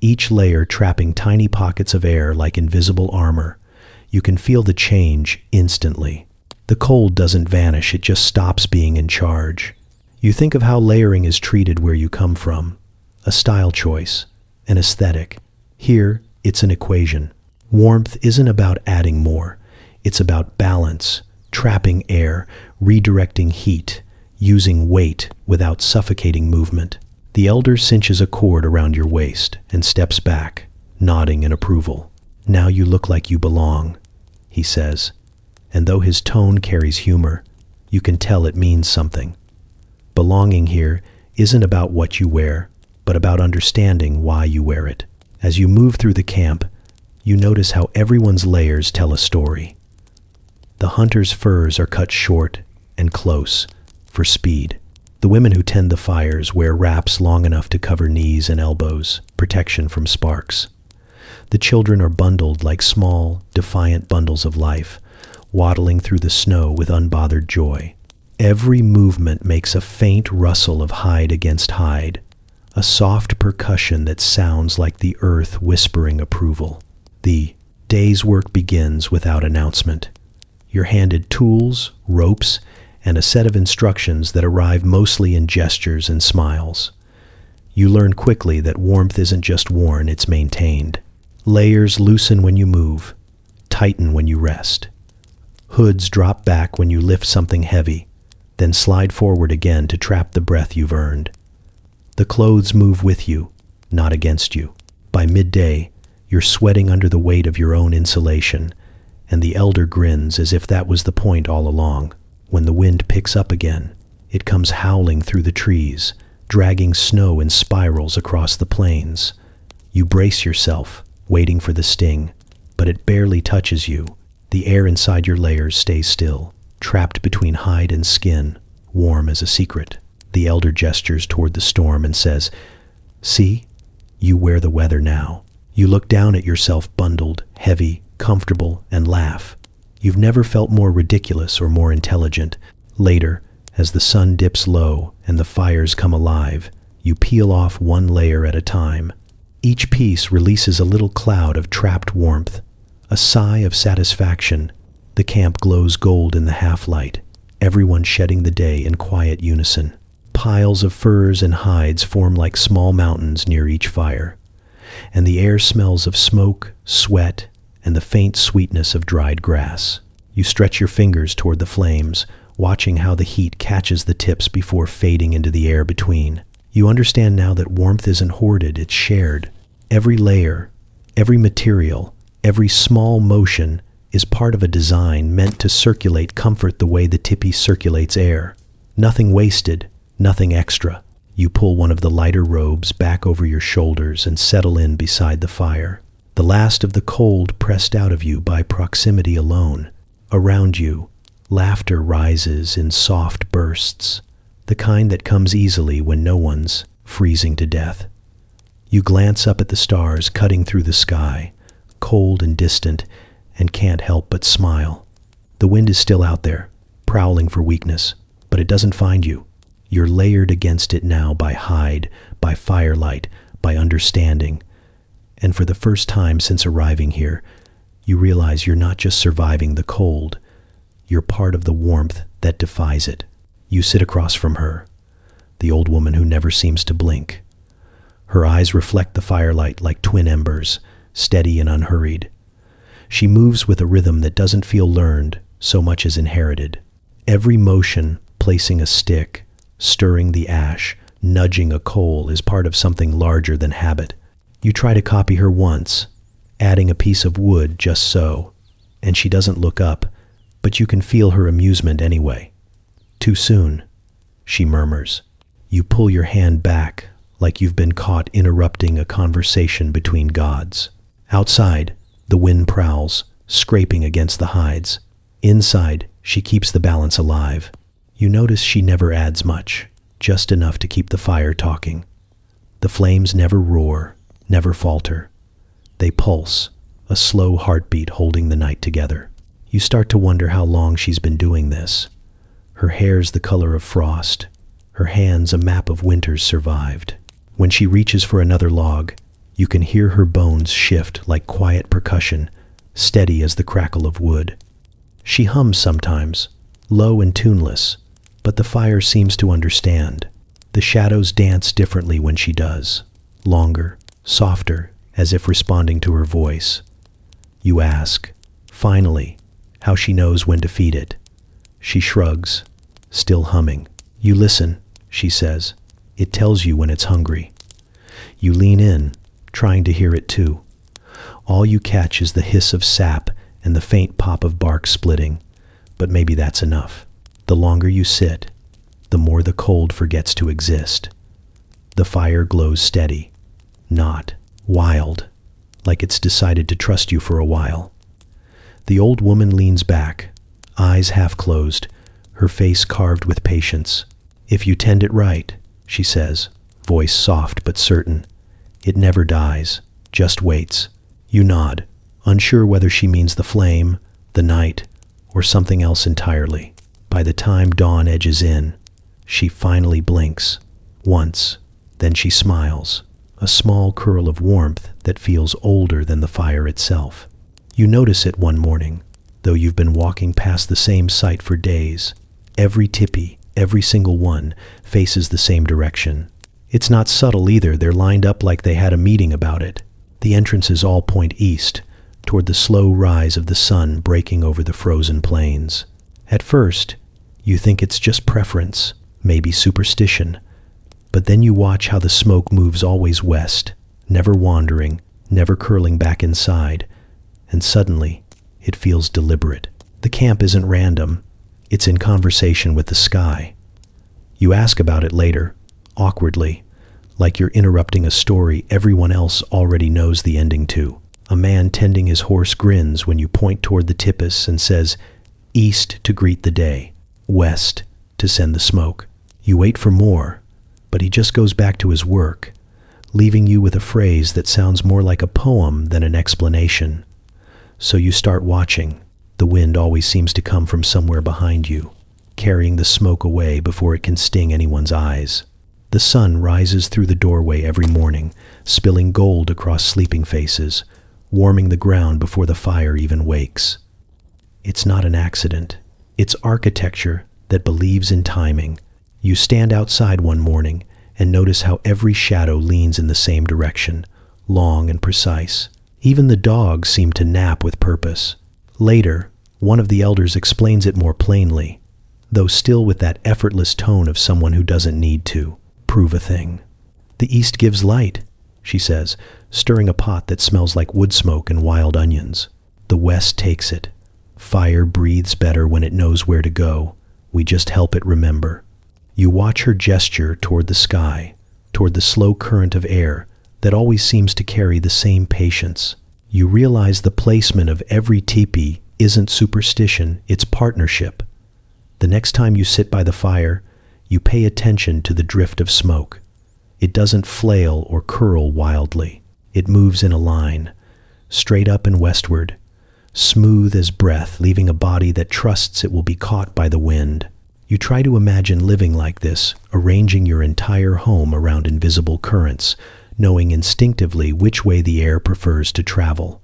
each layer trapping tiny pockets of air like invisible armor. You can feel the change instantly. The cold doesn't vanish, it just stops being in charge. You think of how layering is treated where you come from. A style choice, an aesthetic. Here, it's an equation. Warmth isn't about adding more. It's about balance, trapping air, redirecting heat, using weight without suffocating movement. The elder cinches a cord around your waist and steps back, nodding in approval. "Now you look like you belong," he says. And though his tone carries humor, you can tell it means something. Belonging here isn't about what you wear, but about understanding why you wear it. As you move through the camp, you notice how everyone's layers tell a story. The hunter's furs are cut short and close for speed. The women who tend the fires wear wraps long enough to cover knees and elbows, protection from sparks. The children are bundled like small, defiant bundles of life, waddling through the snow with unbothered joy. Every movement makes a faint rustle of hide against hide, a soft percussion that sounds like the earth whispering approval. The day's work begins without announcement. You're handed tools, ropes, and a set of instructions that arrive mostly in gestures and smiles. You learn quickly that warmth isn't just worn, it's maintained. Layers loosen when you move, tighten when you rest. Hoods drop back when you lift something heavy, then slide forward again to trap the breath you've earned. The clothes move with you, not against you. By midday, you're sweating under the weight of your own insulation, and the elder grins as if that was the point all along. When the wind picks up again, it comes howling through the trees, dragging snow in spirals across the plains. You brace yourself, waiting for the sting, but it barely touches you. The air inside your layers stays still, trapped between hide and skin, warm as a secret. The elder gestures toward the storm and says, "See, you wear the weather now." You look down at yourself bundled, heavy, comfortable, and laugh. You've never felt more ridiculous or more intelligent. Later, as the sun dips low and the fires come alive, you peel off one layer at a time. Each piece releases a little cloud of trapped warmth, a sigh of satisfaction. The camp glows gold in the half-light, everyone shedding the day in quiet unison. Piles of furs and hides form like small mountains near each fire, and the air smells of smoke, sweat, and the faint sweetness of dried grass. You stretch your fingers toward the flames, watching how the heat catches the tips before fading into the air between. You understand now that warmth isn't hoarded, it's shared. Every layer, every material, every small motion is part of a design meant to circulate comfort the way the tipi circulates air. Nothing wasted, nothing extra. You pull one of the lighter robes back over your shoulders and settle in beside the fire. The last of the cold pressed out of you by proximity alone. Around you, laughter rises in soft bursts, the kind that comes easily when no one's freezing to death. You glance up at the stars cutting through the sky, cold and distant, and can't help but smile. The wind is still out there, prowling for weakness, but it doesn't find you. You're layered against it now by hide, by firelight, by understanding. And for the first time since arriving here, you realize you're not just surviving the cold, you're part of the warmth that defies it. You sit across from her, the old woman who never seems to blink. Her eyes reflect the firelight like twin embers, steady and unhurried. She moves with a rhythm that doesn't feel learned so much as inherited. Every motion, placing a stick, stirring the ash, nudging a coal is part of something larger than habit. You try to copy her once, adding a piece of wood just so, and she doesn't look up, but you can feel her amusement anyway. "Too soon," she murmurs. You pull your hand back, like you've been caught interrupting a conversation between gods. Outside, the wind prowls, scraping against the hides. Inside, she keeps the balance alive. You notice she never adds much, just enough to keep the fire talking. The flames never roar, never falter. They pulse, a slow heartbeat holding the night together. You start to wonder how long she's been doing this. Her hair's the color of frost, her hands a map of winters survived. When she reaches for another log, you can hear her bones shift like quiet percussion, steady as the crackle of wood. She hums sometimes, low and tuneless, but the fire seems to understand. The shadows dance differently when she does, longer, softer, as if responding to her voice. You ask, finally, how she knows when to feed it. She shrugs, still humming. You listen, she says. It tells you when it's hungry. You lean in, trying to hear it too. All you catch is the hiss of sap and the faint pop of bark splitting, but maybe that's enough. The longer you sit, the more the cold forgets to exist. The fire glows steady, not wild, like it's decided to trust you for a while. The old woman leans back, eyes half closed, her face carved with patience. "If you tend it right," she says, voice soft but certain, "it never dies, just waits." You nod, unsure whether she means the flame, the night, or something else entirely. By the time dawn edges in, she finally blinks, once, then she smiles, a small curl of warmth that feels older than the fire itself. You notice it one morning, though you've been walking past the same site for days. Every tipi, every single one, faces the same direction. It's not subtle either, they're lined up like they had a meeting about it. The entrances all point east, toward the slow rise of the sun breaking over the frozen plains. At first, you think it's just preference, maybe superstition. But then you watch how the smoke moves always west, never wandering, never curling back inside, and suddenly it feels deliberate. The camp isn't random, it's in conversation with the sky. You ask about it later, awkwardly, like you're interrupting a story everyone else already knows the ending to. A man tending his horse grins when you point toward the tipis and says, "East to greet the day, west to send the smoke." You wait for more, but he just goes back to his work, leaving you with a phrase that sounds more like a poem than an explanation. So you start watching. The wind always seems to come from somewhere behind you, carrying the smoke away before it can sting anyone's eyes. The sun rises through the doorway every morning, spilling gold across sleeping faces, warming the ground before the fire even wakes. It's not an accident. It's architecture that believes in timing. You stand outside one morning and notice how every shadow leans in the same direction, long and precise. Even the dogs seem to nap with purpose. Later, one of the elders explains it more plainly, though still with that effortless tone of someone who doesn't need to prove a thing. "The east gives light," she says, stirring a pot that smells like wood smoke and wild onions. "The west takes it. Fire breathes better when it knows where to go. We just help it remember." You watch her gesture toward the sky, toward the slow current of air that always seems to carry the same patience. You realize the placement of every teepee isn't superstition, it's partnership. The next time you sit by the fire, you pay attention to the drift of smoke. It doesn't flail or curl wildly. It moves in a line, straight up and westward, smooth as breath, leaving a body that trusts it will be caught by the wind. You try to imagine living like this, arranging your entire home around invisible currents, knowing instinctively which way the air prefers to travel.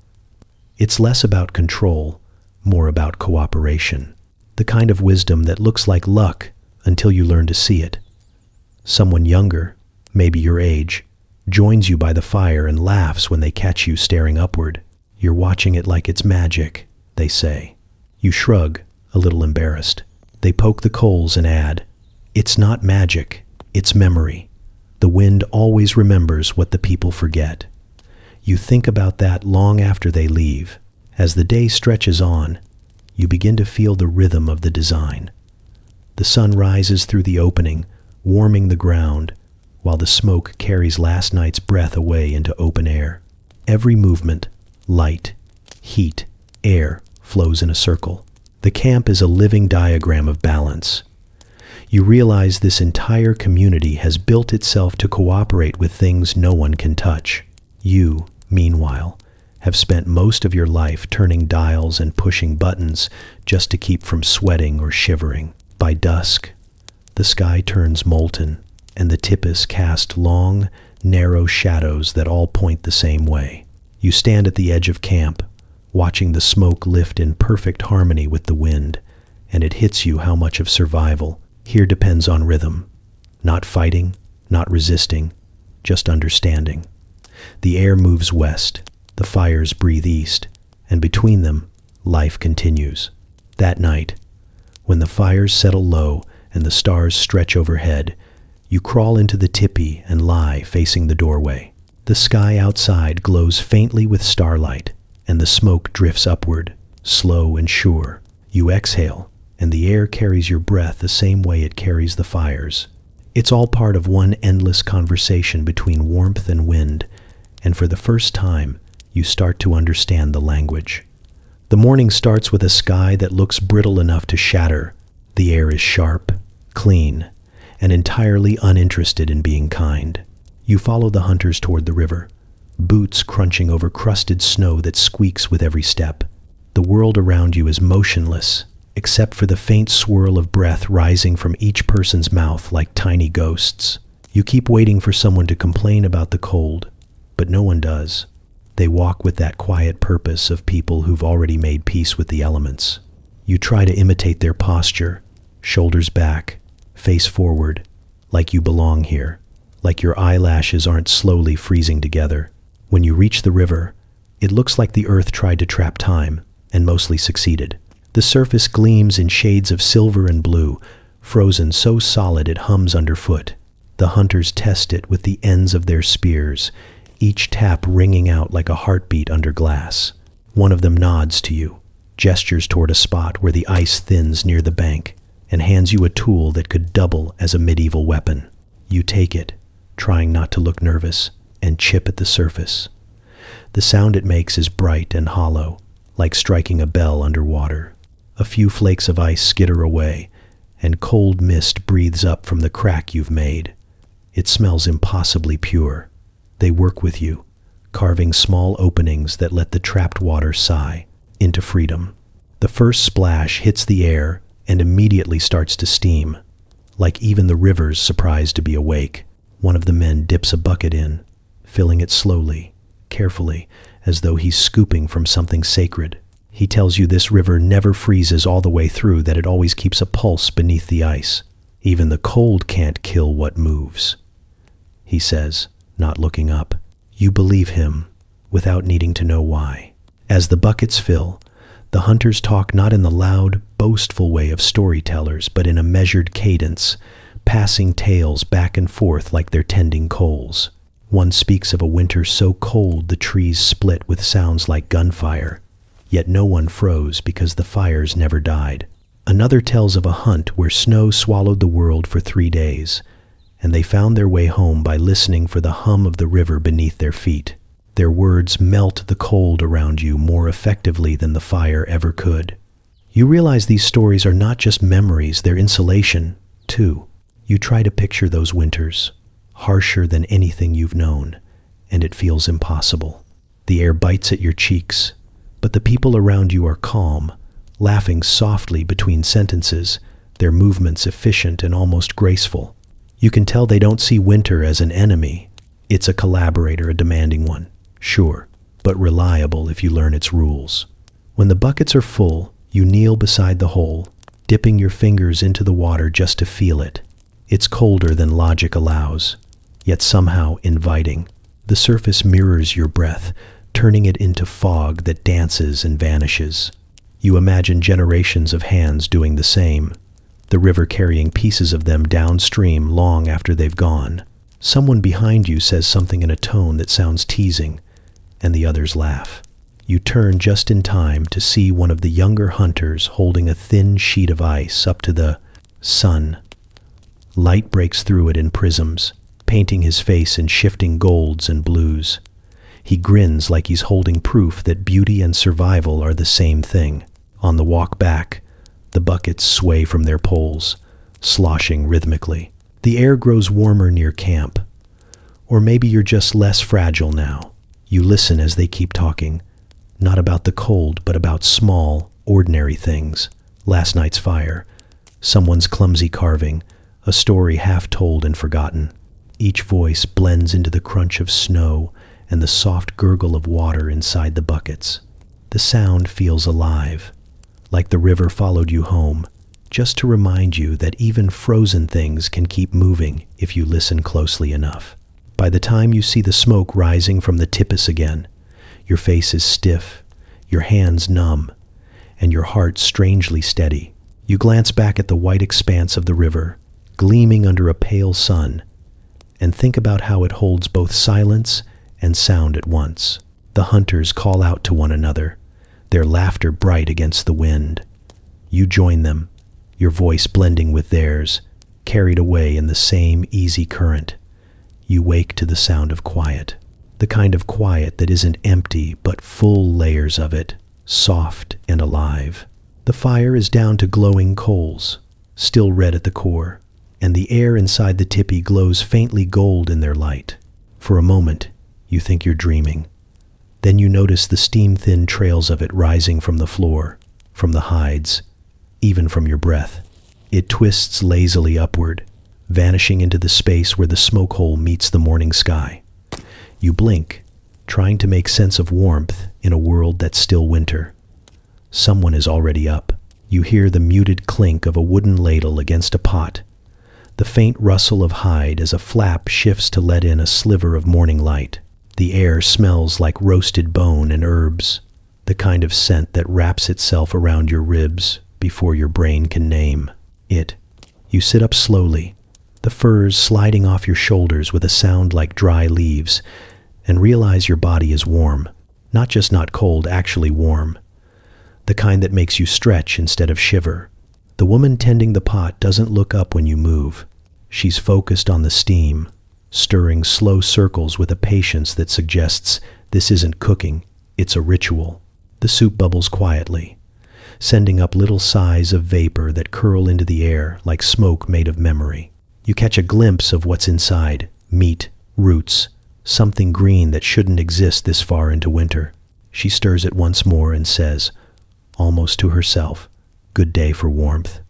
It's less about control, more about cooperation. The kind of wisdom that looks like luck until you learn to see it. Someone younger, maybe your age, joins you by the fire and laughs when they catch you staring upward. You're watching it like it's magic, they say. You shrug, a little embarrassed. They poke the coals and add, "It's not magic, it's memory. The wind always remembers what the people forget." You think about that long after they leave. As the day stretches on, you begin to feel the rhythm of the design. The sun rises through the opening, warming the ground, while the smoke carries last night's breath away into open air. Every movement, light, heat, air, flows in a circle. The camp is a living diagram of balance. You realize this entire community has built itself to cooperate with things no one can touch. You, meanwhile, have spent most of your life turning dials and pushing buttons just to keep from sweating or shivering. By dusk, the sky turns molten, and the tipis cast long, narrow shadows that all point the same way. You stand at the edge of camp, watching the smoke lift in perfect harmony with the wind, and it hits you how much of survival here depends on rhythm. Not fighting, not resisting, just understanding. The air moves west, the fires breathe east, and between them, life continues. That night, when the fires settle low and the stars stretch overhead, you crawl into the tipi and lie facing the doorway. The sky outside glows faintly with starlight, and the smoke drifts upward, slow and sure. You exhale, and the air carries your breath the same way it carries the fires. It's all part of one endless conversation between warmth and wind, and for the first time, you start to understand the language. The morning starts with a sky that looks brittle enough to shatter. The air is sharp, clean, and entirely uninterested in being kind. You follow the hunters toward the river, boots crunching over crusted snow that squeaks with every step. The world around you is motionless, except for the faint swirl of breath rising from each person's mouth like tiny ghosts. You keep waiting for someone to complain about the cold, but no one does. They walk with that quiet purpose of people who've already made peace with the elements. You try to imitate their posture, shoulders back, face forward, like you belong here, like your eyelashes aren't slowly freezing together. When you reach the river, it looks like the earth tried to trap time, and mostly succeeded. The surface gleams in shades of silver and blue, frozen so solid it hums underfoot. The hunters test it with the ends of their spears, each tap ringing out like a heartbeat under glass. One of them nods to you, gestures toward a spot where the ice thins near the bank, and hands you a tool that could double as a medieval weapon. You take it, trying not to look nervous, and chip at the surface. The sound it makes is bright and hollow, like striking a bell underwater. A few flakes of ice skitter away, and cold mist breathes up from the crack you've made. It smells impossibly pure. They work with you, carving small openings that let the trapped water sigh into freedom. The first splash hits the air and immediately starts to steam. Like even the river's surprised to be awake, one of the men dips a bucket in, filling it slowly, carefully, as though he's scooping from something sacred. He tells you this river never freezes all the way through, that it always keeps a pulse beneath the ice. Even the cold can't kill what moves, he says, not looking up. You believe him, without needing to know why. As the buckets fill, the hunters talk not in the loud, boastful way of storytellers, but in a measured cadence, passing tales back and forth like they're tending coals. One speaks of a winter so cold the trees split with sounds like gunfire, yet no one froze because the fires never died. Another tells of a hunt where snow swallowed the world for 3 days, and they found their way home by listening for the hum of the river beneath their feet. Their words melt the cold around you more effectively than the fire ever could. You realize these stories are not just memories, they're insulation, too. You try to picture those winters, harsher than anything you've known, and it feels impossible. The air bites at your cheeks, but the people around you are calm, laughing softly between sentences, their movements efficient and almost graceful. You can tell they don't see winter as an enemy. It's a collaborator, a demanding one, sure, but reliable if you learn its rules. When the buckets are full, you kneel beside the hole, dipping your fingers into the water just to feel it. It's colder than logic allows, yet somehow inviting. The surface mirrors your breath, turning it into fog that dances and vanishes. You imagine generations of hands doing the same, the river carrying pieces of them downstream long after they've gone. Someone behind you says something in a tone that sounds teasing, and the others laugh. You turn just in time to see one of the younger hunters holding a thin sheet of ice up to the sun. Light breaks through it in prisms, painting his face in shifting golds and blues. He grins like he's holding proof that beauty and survival are the same thing. On the walk back, the buckets sway from their poles, sloshing rhythmically. The air grows warmer near camp. Or maybe you're just less fragile now. You listen as they keep talking, not about the cold, but about small, ordinary things. Last night's fire, someone's clumsy carving, a story half told and forgotten. Each voice blends into the crunch of snow and the soft gurgle of water inside the buckets. The sound feels alive, like the river followed you home, just to remind you that even frozen things can keep moving if you listen closely enough. By the time you see the smoke rising from the tipis again, your face is stiff, your hands numb, and your heart strangely steady. You glance back at the white expanse of the river, gleaming under a pale sun, and think about how it holds both silence and sound at once. The hunters call out to one another, their laughter bright against the wind. You join them, your voice blending with theirs, carried away in the same easy current. You wake to the sound of quiet, the kind of quiet that isn't empty but full layers of it, soft and alive. The fire is down to glowing coals, still red at the core, and the air inside the tipi glows faintly gold in their light. For a moment, you think you're dreaming. Then you notice the steam-thin trails of it rising from the floor, from the hides, even from your breath. It twists lazily upward, vanishing into the space where the smoke hole meets the morning sky. You blink, trying to make sense of warmth in a world that's still winter. Someone is already up. You hear the muted clink of a wooden ladle against a pot, the faint rustle of hide as a flap shifts to let in a sliver of morning light. The air smells like roasted bone and herbs, the kind of scent that wraps itself around your ribs before your brain can name it. You sit up slowly, the furs sliding off your shoulders with a sound like dry leaves, and realize your body is warm. Not just not cold, actually warm. The kind that makes you stretch instead of shiver. The woman tending the pot doesn't look up when you move. She's focused on the steam, stirring slow circles with a patience that suggests this isn't cooking, it's a ritual. The soup bubbles quietly, sending up little sighs of vapor that curl into the air like smoke made of memory. You catch a glimpse of what's inside: meat, roots, something green that shouldn't exist this far into winter. She stirs it once more and says, almost to herself, "Good day for warmth."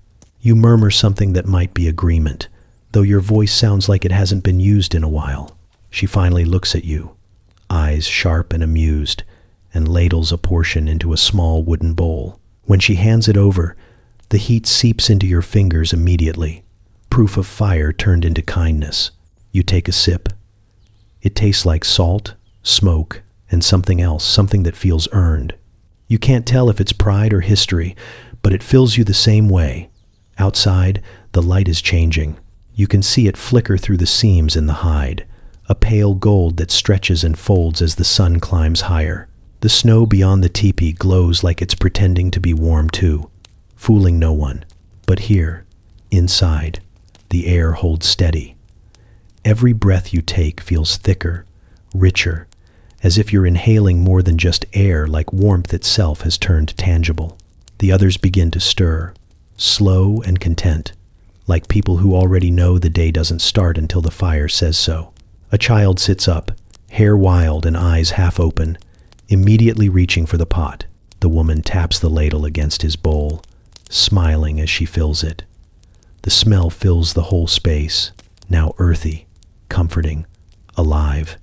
You murmur something that might be agreement, though your voice sounds like it hasn't been used in a while. She finally looks at you, eyes sharp and amused, and ladles a portion into a small wooden bowl. When she hands it over, the heat seeps into your fingers immediately, proof of fire turned into kindness. You take a sip. It tastes like salt, smoke, and something else, something that feels earned. You can't tell if it's pride or history, but it fills you the same way. Outside, the light is changing. You can see it flicker through the seams in the hide, a pale gold that stretches and folds as the sun climbs higher. The snow beyond the teepee glows like it's pretending to be warm too, fooling no one. But here, inside, the air holds steady. Every breath you take feels thicker, richer, as if you're inhaling more than just air, like warmth itself has turned tangible. The others begin to stir, slow and content, like people who already know the day doesn't start until the fire says so. A child sits up, hair wild and eyes half open, immediately reaching for the pot. The woman taps the ladle against his bowl, smiling as she fills it. The smell fills the whole space, now earthy, comforting, alive.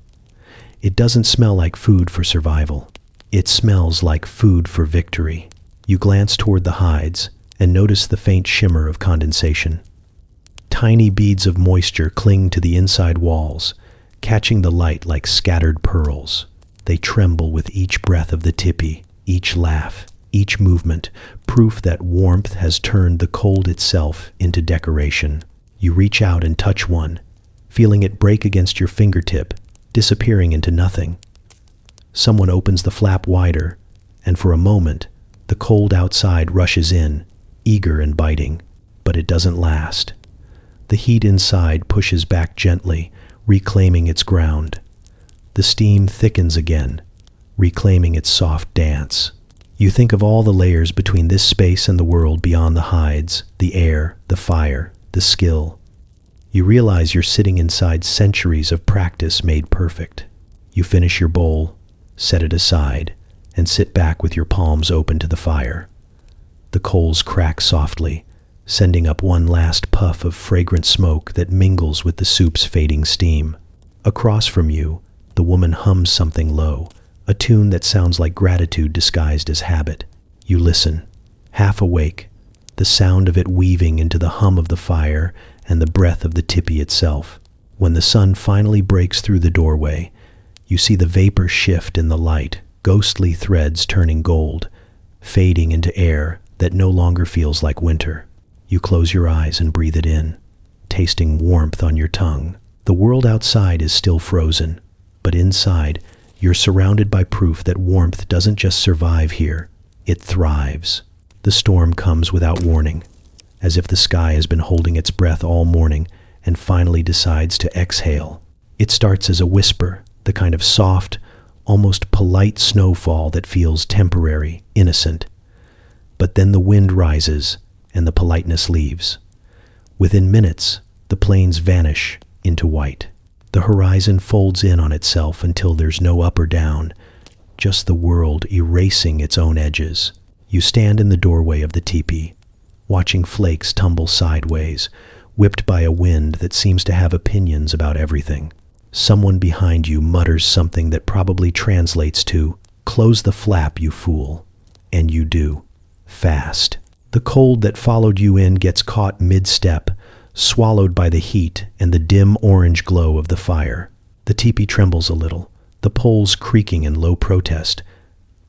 It doesn't smell like food for survival. It smells like food for victory. You glance toward the hides and notice the faint shimmer of condensation. Tiny beads of moisture cling to the inside walls, catching the light like scattered pearls. They tremble with each breath of the tipi, each laugh, each movement, proof that warmth has turned the cold itself into decoration. You reach out and touch one, feeling it break against your fingertip, disappearing into nothing. Someone opens the flap wider, and for a moment, the cold outside rushes in, eager and biting, but it doesn't last. The heat inside pushes back gently, reclaiming its ground. The steam thickens again, reclaiming its soft dance. You think of all the layers between this space and the world beyond the hides, the air, the fire, the skill. You realize you're sitting inside centuries of practice made perfect. You finish your bowl, set it aside, and sit back with your palms open to the fire. The coals crack softly, sending up one last puff of fragrant smoke that mingles with the soup's fading steam. Across from you, the woman hums something low, a tune that sounds like gratitude disguised as habit. You listen, half awake, the sound of it weaving into the hum of the fire and the breath of the tipi itself. When the sun finally breaks through the doorway, you see the vapor shift in the light, ghostly threads turning gold, fading into air that no longer feels like winter. You close your eyes and breathe it in, tasting warmth on your tongue. The world outside is still frozen, but inside, you're surrounded by proof that warmth doesn't just survive here, it thrives. The storm comes without warning, as if the sky has been holding its breath all morning and finally decides to exhale. It starts as a whisper, the kind of soft, almost polite snowfall that feels temporary, innocent. But then the wind rises and the politeness leaves. Within minutes, the plains vanish into white. The horizon folds in on itself until there's no up or down, just the world erasing its own edges. You stand in the doorway of the teepee, watching flakes tumble sideways, whipped by a wind that seems to have opinions about everything. Someone behind you mutters something that probably translates to, "Close the flap, you fool." And you do. Fast. The cold that followed you in gets caught mid-step, swallowed by the heat and the dim orange glow of the fire. The teepee trembles a little, the poles creaking in low protest,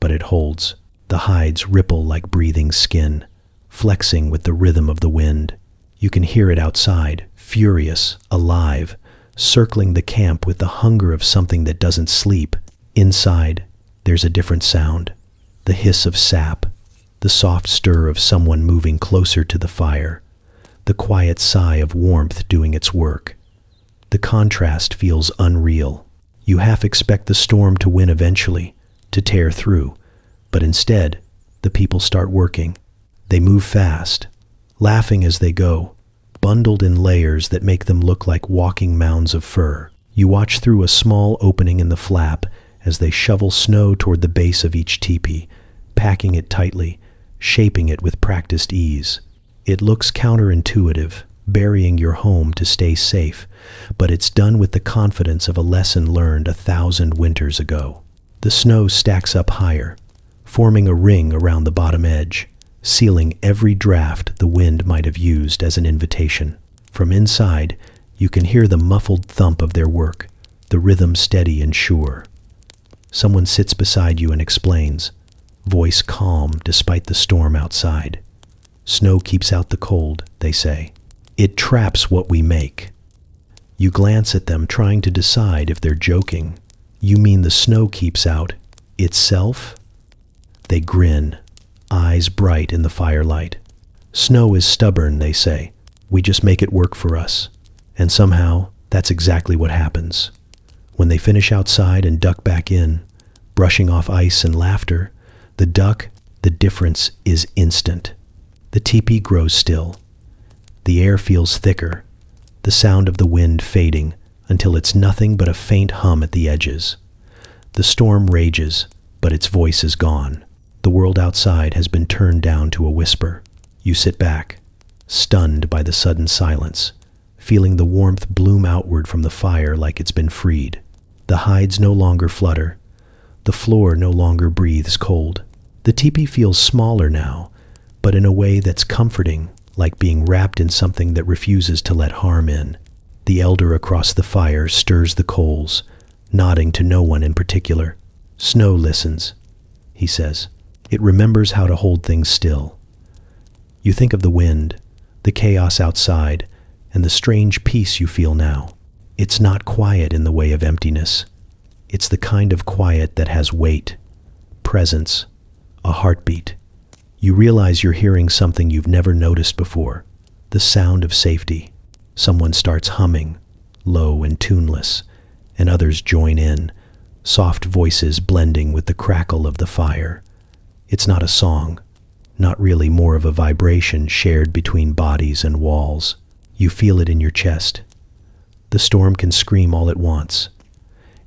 but it holds. The hides ripple like breathing skin, flexing with the rhythm of the wind. You can hear it outside, furious, alive, circling the camp with the hunger of something that doesn't sleep. Inside, there's a different sound, the hiss of sap, the soft stir of someone moving closer to the fire, the quiet sigh of warmth doing its work. The contrast feels unreal. You half expect the storm to win eventually, to tear through, but instead, the people start working. They move fast, laughing as they go, bundled in layers that make them look like walking mounds of fur. You watch through a small opening in the flap as they shovel snow toward the base of each teepee, packing it tightly, shaping it with practiced ease. It looks counterintuitive, burying your home to stay safe, but it's done with the confidence of a lesson learned 1,000 winters ago. The snow stacks up higher, forming a ring around the bottom edge, sealing every draft the wind might have used as an invitation. From inside, you can hear the muffled thump of their work, the rhythm steady and sure. Someone sits beside you and explains, voice calm despite the storm outside. Snow keeps out the cold, they say. It traps what we make. You glance at them, trying to decide if they're joking. You mean the snow keeps out itself? They grin, eyes bright in the firelight. Snow is stubborn, they say. We just make it work for us. And somehow, that's exactly what happens. When they finish outside and duck back in, brushing off ice and laughter, the difference is instant. The teepee grows still. The air feels thicker, the sound of the wind fading until it's nothing but a faint hum at the edges. The storm rages, but its voice is gone. The world outside has been turned down to a whisper. You sit back, stunned by the sudden silence, feeling the warmth bloom outward from the fire like it's been freed. The hides no longer flutter. The floor no longer breathes cold. The teepee feels smaller now, but in a way that's comforting, like being wrapped in something that refuses to let harm in. The elder across the fire stirs the coals, nodding to no one in particular. Snow listens, he says. It remembers how to hold things still. You think of the wind, the chaos outside, and the strange peace you feel now. It's not quiet in the way of emptiness. It's the kind of quiet that has weight, presence, a heartbeat. You realize you're hearing something you've never noticed before, the sound of safety. Someone starts humming, low and tuneless, and others join in, soft voices blending with the crackle of the fire. It's not a song, not really, more of a vibration shared between bodies and walls. You feel it in your chest. The storm can scream all it wants.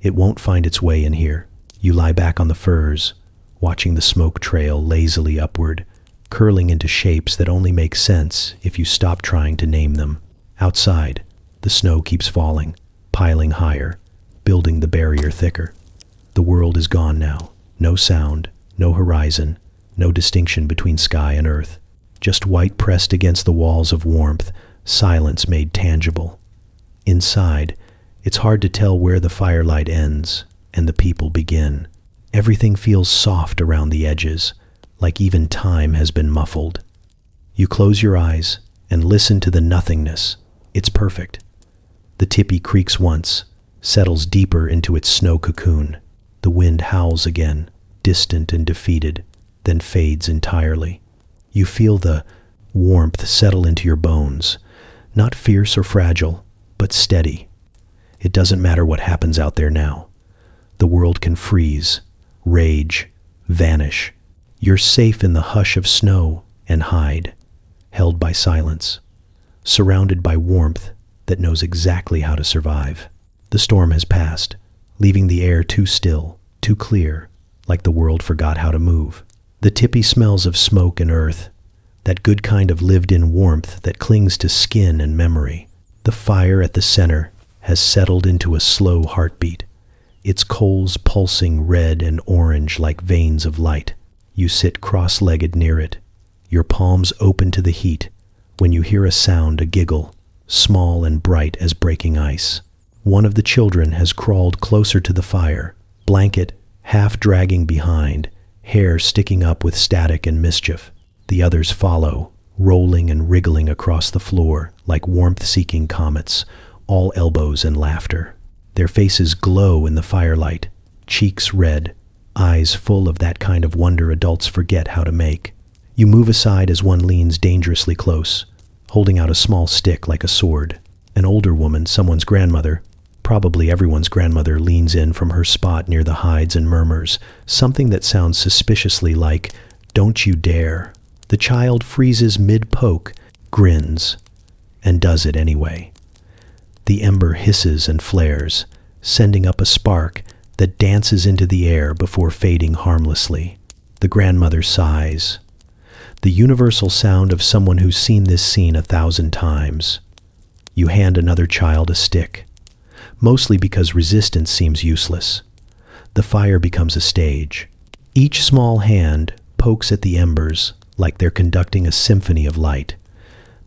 It won't find its way in here. You lie back on the furs, watching the smoke trail lazily upward, curling into shapes that only make sense if you stop trying to name them. Outside, the snow keeps falling, piling higher, building the barrier thicker. The world is gone now. No sound, no horizon, no distinction between sky and earth. Just white pressed against the walls of warmth, silence made tangible. Inside, it's hard to tell where the firelight ends and the people begin. Everything feels soft around the edges, like even time has been muffled. You close your eyes and listen to the nothingness. It's perfect. The teepee creaks once, settles deeper into its snow cocoon. The wind howls again, distant and defeated, then fades entirely. You feel the warmth settle into your bones, not fierce or fragile, but steady. It doesn't matter what happens out there now. The world can freeze, rage, vanish. You're safe in the hush of snow and hide, held by silence, surrounded by warmth that knows exactly how to survive. The storm has passed, leaving the air too still, too clear, like the world forgot how to move. The teepee smells of smoke and earth, that good kind of lived-in warmth that clings to skin and memory. The fire at the center has settled into a slow heartbeat, its coals pulsing red and orange like veins of light. You sit cross-legged near it, your palms open to the heat, when you hear a sound, a giggle, small and bright as breaking ice. One of the children has crawled closer to the fire, blanket half dragging behind, hair sticking up with static and mischief. The others follow, rolling and wriggling across the floor like warmth-seeking comets, all elbows and laughter. Their faces glow in the firelight, cheeks red, eyes full of that kind of wonder adults forget how to make. You move aside as one leans dangerously close, holding out a small stick like a sword. An older woman, someone's grandmother, probably everyone's grandmother, leans in from her spot near the hides and murmurs something that sounds suspiciously like, "Don't you dare." The child freezes mid-poke, grins, and does it anyway. The ember hisses and flares, sending up a spark that dances into the air before fading harmlessly. The grandmother sighs. The universal sound of someone who's seen this scene 1,000 times. You hand another child a stick, mostly because resistance seems useless. The fire becomes a stage. Each small hand pokes at the embers like they're conducting a symphony of light.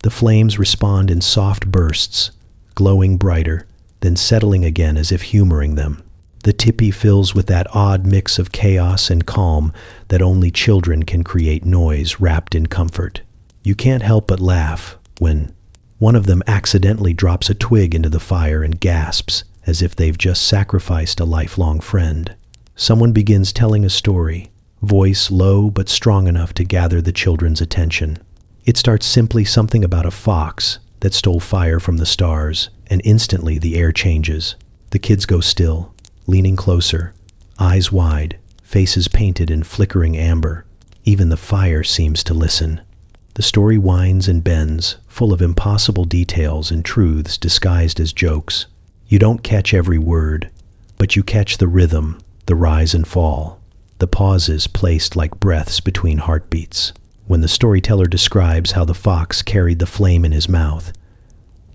The flames respond in soft bursts, glowing brighter, then settling again as if humoring them. The tipi fills with that odd mix of chaos and calm that only children can create noise wrapped in comfort. You can't help but laugh when one of them accidentally drops a twig into the fire and gasps as if they've just sacrificed a lifelong friend. Someone begins telling a story, voice low but strong enough to gather the children's attention. It starts simply something about a fox that stole fire from the stars, and instantly the air changes. The kids go still, leaning closer, eyes wide, faces painted in flickering amber. Even the fire seems to listen. The story winds and bends, full of impossible details and truths disguised as jokes. You don't catch every word, but you catch the rhythm, the rise and fall, the pauses placed like breaths between heartbeats. When the storyteller describes how the fox carried the flame in his mouth,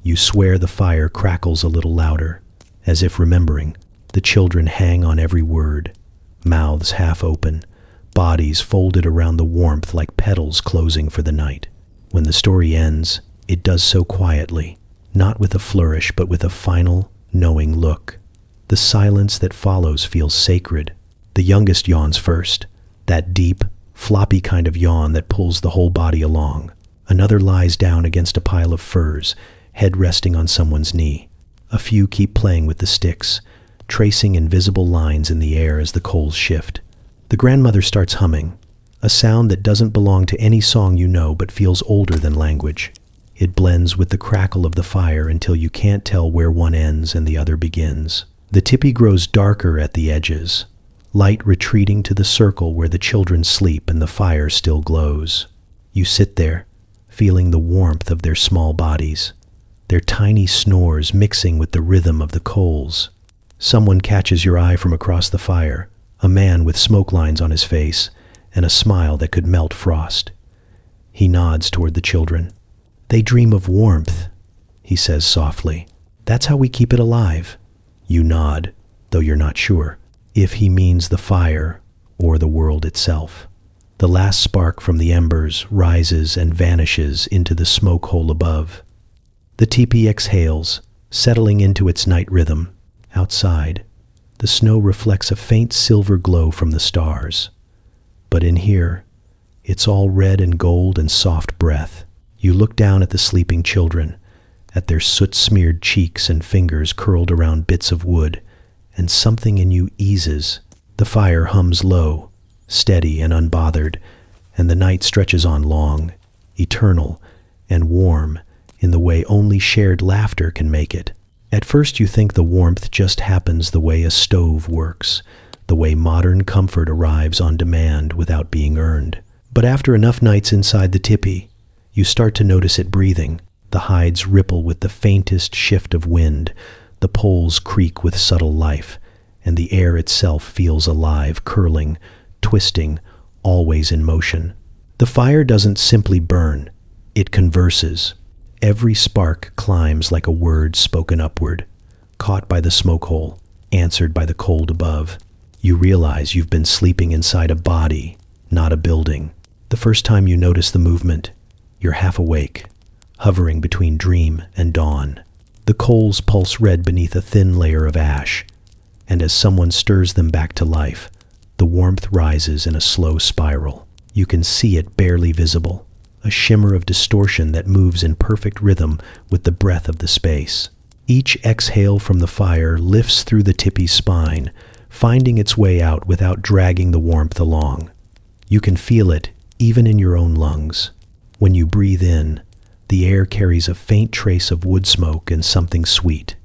you swear the fire crackles a little louder, as if remembering. The children hang on every word, mouths half open, bodies folded around the warmth like petals closing for the night. When the story ends, it does so quietly, not with a flourish but with a final, knowing look. The silence that follows feels sacred. The youngest yawns first, that deep, floppy kind of yawn that pulls the whole body along. Another lies down against a pile of furs, head resting on someone's knee. A few keep playing with the sticks, tracing invisible lines in the air as the coals shift. The grandmother starts humming, a sound that doesn't belong to any song you know but feels older than language. It blends with the crackle of the fire until you can't tell where one ends and the other begins. The tipi grows darker at the edges, light retreating to the circle where the children sleep and the fire still glows. You sit there, feeling the warmth of their small bodies, their tiny snores mixing with the rhythm of the coals. Someone catches your eye from across the fire, a man with smoke lines on his face and a smile that could melt frost. He nods toward the children. "They dream of warmth," he says softly. "That's how we keep it alive." You nod, though you're not sure if he means the fire or the world itself. The last spark from the embers rises and vanishes into the smoke hole above. The teepee exhales, settling into its night rhythm. Outside, the snow reflects a faint silver glow from the stars. But in here, it's all red and gold and soft breath. You look down at the sleeping children, at their soot-smeared cheeks and fingers curled around bits of wood, and something in you eases. The fire hums low, steady and unbothered, and the night stretches on long, eternal, and warm in the way only shared laughter can make it. At first you think the warmth just happens the way a stove works, the way modern comfort arrives on demand without being earned. But after enough nights inside the tipi, you start to notice it breathing. The hides ripple with the faintest shift of wind, the poles creak with subtle life, and the air itself feels alive, curling, twisting, always in motion. The fire doesn't simply burn, it converses. Every spark climbs like a word spoken upward, caught by the smoke hole, answered by the cold above. You realize you've been sleeping inside a body, not a building. The first time you notice the movement, you're half awake, hovering between dream and dawn. The coals pulse red beneath a thin layer of ash, and as someone stirs them back to life, the warmth rises in a slow spiral. You can see it barely visible, a shimmer of distortion that moves in perfect rhythm with the breath of the space. Each exhale from the fire lifts through the tippy's spine, finding its way out without dragging the warmth along. You can feel it even in your own lungs. When you breathe in, the air carries a faint trace of wood smoke and something sweet,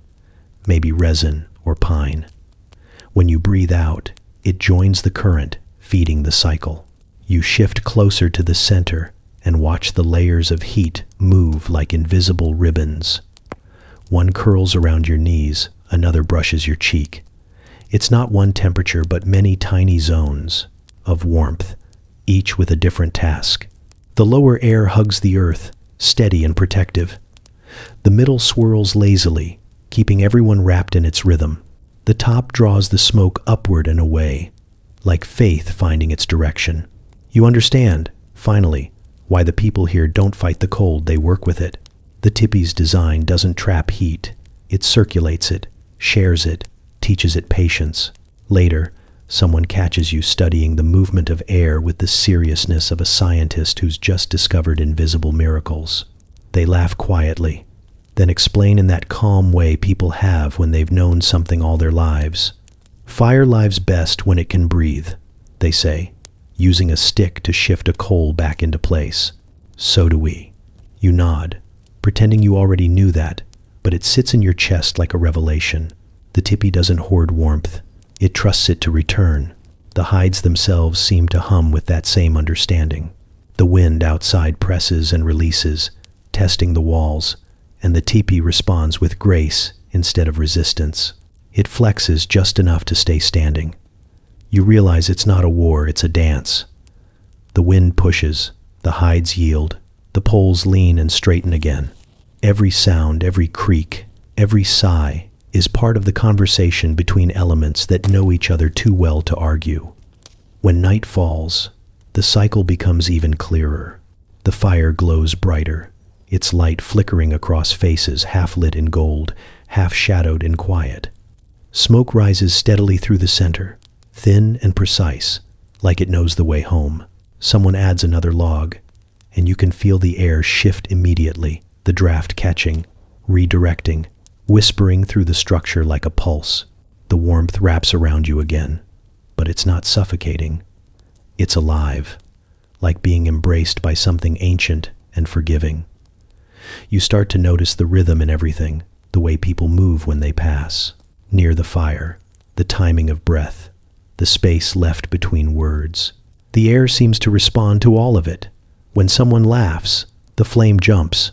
maybe resin or pine. When you breathe out, it joins the current, feeding the cycle. You shift closer to the center and watch the layers of heat move like invisible ribbons. One curls around your knees, another brushes your cheek. It's not one temperature, but many tiny zones of warmth, each with a different task. The lower air hugs the earth, steady and protective. The middle swirls lazily, keeping everyone wrapped in its rhythm. The top draws the smoke upward and away, like faith finding its direction. You understand, finally, why the people here don't fight the cold, they work with it. The tippy's design doesn't trap heat. It circulates it, shares it, teaches it patience. Later, someone catches you studying the movement of air with the seriousness of a scientist who's just discovered invisible miracles. They laugh quietly, then explain in that calm way people have when they've known something all their lives. Fire lives best when it can breathe, they say, using a stick to shift a coal back into place. So do we. You nod, pretending you already knew that, but it sits in your chest like a revelation. The tippy doesn't hoard warmth. It trusts it to return. The hides themselves seem to hum with that same understanding. The wind outside presses and releases, testing the walls, and the teepee responds with grace instead of resistance. It flexes just enough to stay standing. You realize it's not a war, it's a dance. The wind pushes, the hides yield, the poles lean and straighten again. Every sound, every creak, every sigh is part of the conversation between elements that know each other too well to argue. When night falls, the cycle becomes even clearer. The fire glows brighter, its light flickering across faces half lit in gold, half shadowed in quiet. Smoke rises steadily through the center, thin and precise, like it knows the way home. Someone adds another log, and you can feel the air shift immediately, the draft catching, redirecting, whispering through the structure like a pulse. The warmth wraps around you again, but it's not suffocating. It's alive, like being embraced by something ancient and forgiving. You start to notice the rhythm in everything, the way people move when they pass. Near the fire, the timing of breath, the space left between words. The air seems to respond to all of it. When someone laughs, the flame jumps.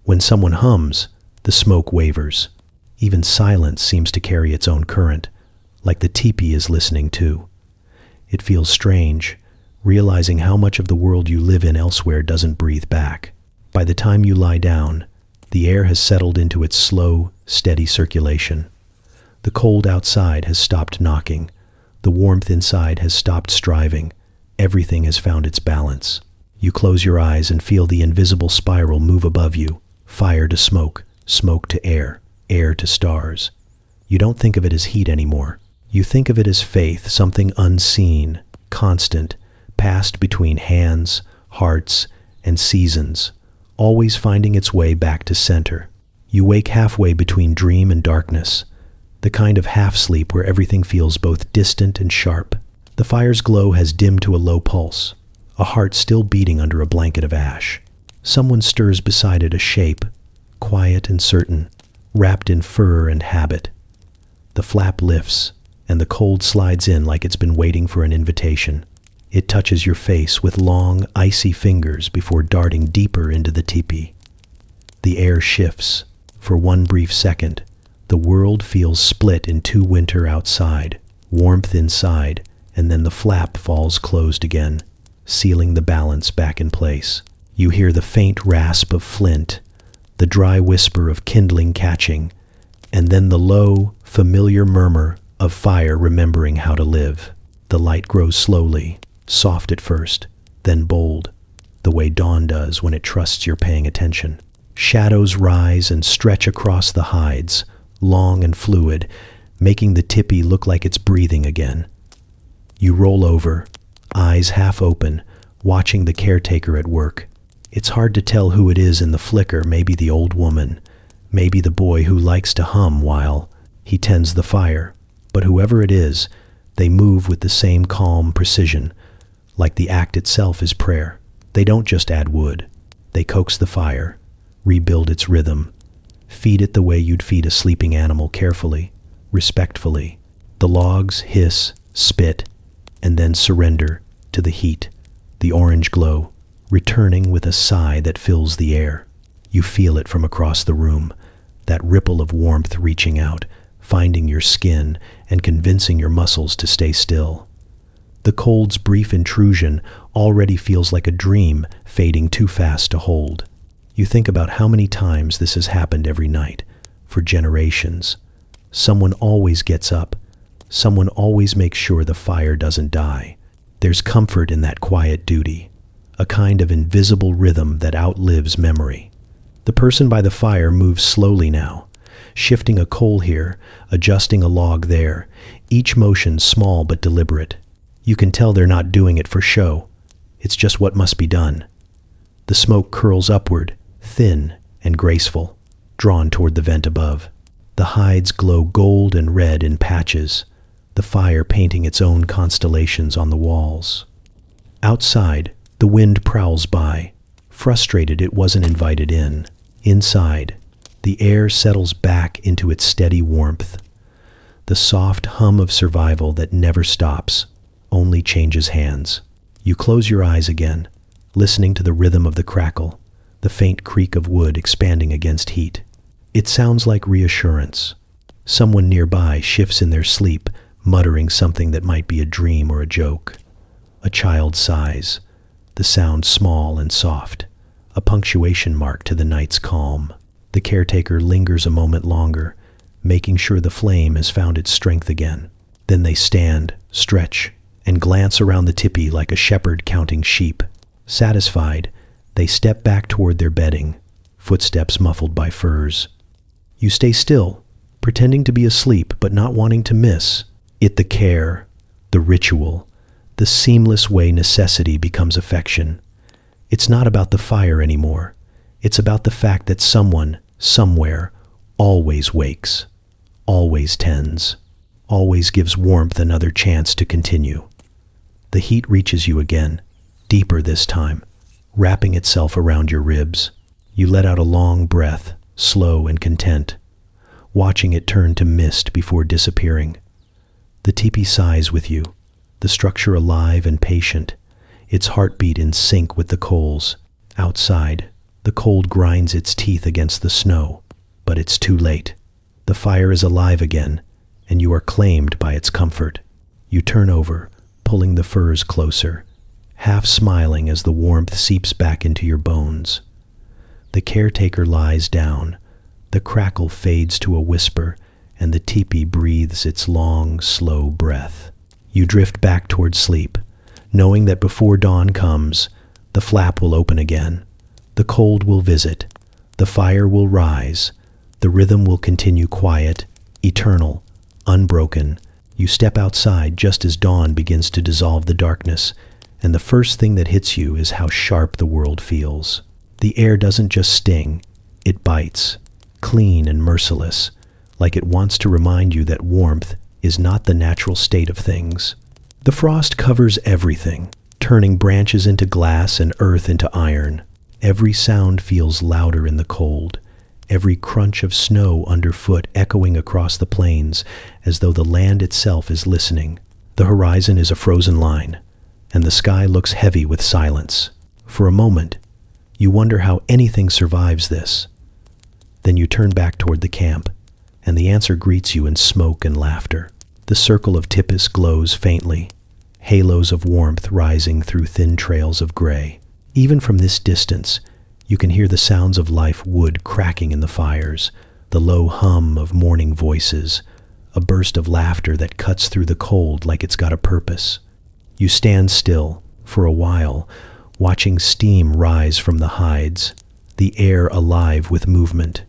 When someone hums, the smoke wavers. Even silence seems to carry its own current, like the teepee is listening too. It feels strange, realizing how much of the world you live in elsewhere doesn't breathe back. By the time you lie down, the air has settled into its slow, steady circulation. The cold outside has stopped knocking. The warmth inside has stopped striving. Everything has found its balance. You close your eyes and feel the invisible spiral move above you, fire to smoke, smoke to air, air to stars. You don't think of it as heat anymore. You think of it as faith, something unseen, constant, passed between hands, hearts, and seasons, always finding its way back to center. You wake halfway between dream and darkness, the kind of half-sleep where everything feels both distant and sharp. The fire's glow has dimmed to a low pulse, a heart still beating under a blanket of ash. Someone stirs beside it, a shape, quiet and certain, wrapped in fur and habit. The flap lifts, and the cold slides in like it's been waiting for an invitation. It touches your face with long, icy fingers before darting deeper into the teepee. The air shifts. For one brief second, the world feels split in two: winter outside, warmth inside, and then the flap falls closed again, sealing the balance back in place. You hear the faint rasp of flint, the dry whisper of kindling catching, and then the low, familiar murmur of fire remembering how to live. The light grows slowly, soft at first, then bold, the way dawn does when it trusts you're paying attention. Shadows rise and stretch across the hides, long and fluid, making the tippee look like it's breathing again. You roll over, eyes half open, watching the caretaker at work. It's hard to tell who it is in the flicker, maybe the old woman, maybe the boy who likes to hum while he tends the fire. But whoever it is, they move with the same calm precision, like the act itself is prayer. They don't just add wood. They coax the fire, rebuild its rhythm, feed it the way you'd feed a sleeping animal, carefully, respectfully. The logs hiss, spit, and then surrender to the heat, the orange glow, returning with a sigh that fills the air. You feel it from across the room, that ripple of warmth reaching out, finding your skin and convincing your muscles to stay still. The cold's brief intrusion already feels like a dream fading too fast to hold. You think about how many times this has happened every night, for generations. Someone always gets up. Someone always makes sure the fire doesn't die. There's comfort in that quiet duty, a kind of invisible rhythm that outlives memory. The person by the fire moves slowly now, shifting a coal here, adjusting a log there, each motion small but deliberate. You can tell they're not doing it for show. It's just what must be done. The smoke curls upward, thin and graceful, drawn toward the vent above. The hides glow gold and red in patches, the fire painting its own constellations on the walls. Outside, the wind prowls by, frustrated it wasn't invited in. Inside, the air settles back into its steady warmth. The soft hum of survival that never stops, only changes hands. You close your eyes again, listening to the rhythm of the crackle, the faint creak of wood expanding against heat. It sounds like reassurance. Someone nearby shifts in their sleep, muttering something that might be a dream or a joke. A child sighs, the sound small and soft, a punctuation mark to the night's calm. The caretaker lingers a moment longer, making sure the flame has found its strength again. Then they stand, stretch, and glance around the tipi like a shepherd counting sheep. Satisfied, they step back toward their bedding, footsteps muffled by furs. You stay still, pretending to be asleep but not wanting to miss it. The care, the ritual, the seamless way necessity becomes affection. It's not about the fire anymore. It's about the fact that someone, somewhere, always wakes, always tends, always gives warmth another chance to continue. The heat reaches you again, deeper this time, wrapping itself around your ribs. You let out a long breath, slow and content, watching it turn to mist before disappearing. The teepee sighs with you, the structure alive and patient, its heartbeat in sync with the coals. Outside, the cold grinds its teeth against the snow, but it's too late. The fire is alive again, and you are claimed by its comfort. You turn over, pulling the furs closer, half smiling as the warmth seeps back into your bones. The caretaker lies down, the crackle fades to a whisper, and the teepee breathes its long, slow breath. You drift back toward sleep, knowing that before dawn comes, the flap will open again, the cold will visit, the fire will rise, the rhythm will continue quiet, eternal, unbroken. You step outside just as dawn begins to dissolve the darkness, and the first thing that hits you is how sharp the world feels. The air doesn't just sting, it bites, clean and merciless, like it wants to remind you that warmth is not the natural state of things. The frost covers everything, turning branches into glass and earth into iron. Every sound feels louder in the cold, every crunch of snow underfoot echoing across the plains as though the land itself is listening. The horizon is a frozen line, and the sky looks heavy with silence. For a moment, you wonder how anything survives this. Then you turn back toward the camp, and the answer greets you in smoke and laughter. The circle of tipis glows faintly, halos of warmth rising through thin trails of gray. Even from this distance, you can hear the sounds of life wood cracking in the fires, the low hum of morning voices, a burst of laughter that cuts through the cold like it's got a purpose. You stand still, for a while, watching steam rise from the hides, the air alive with movement.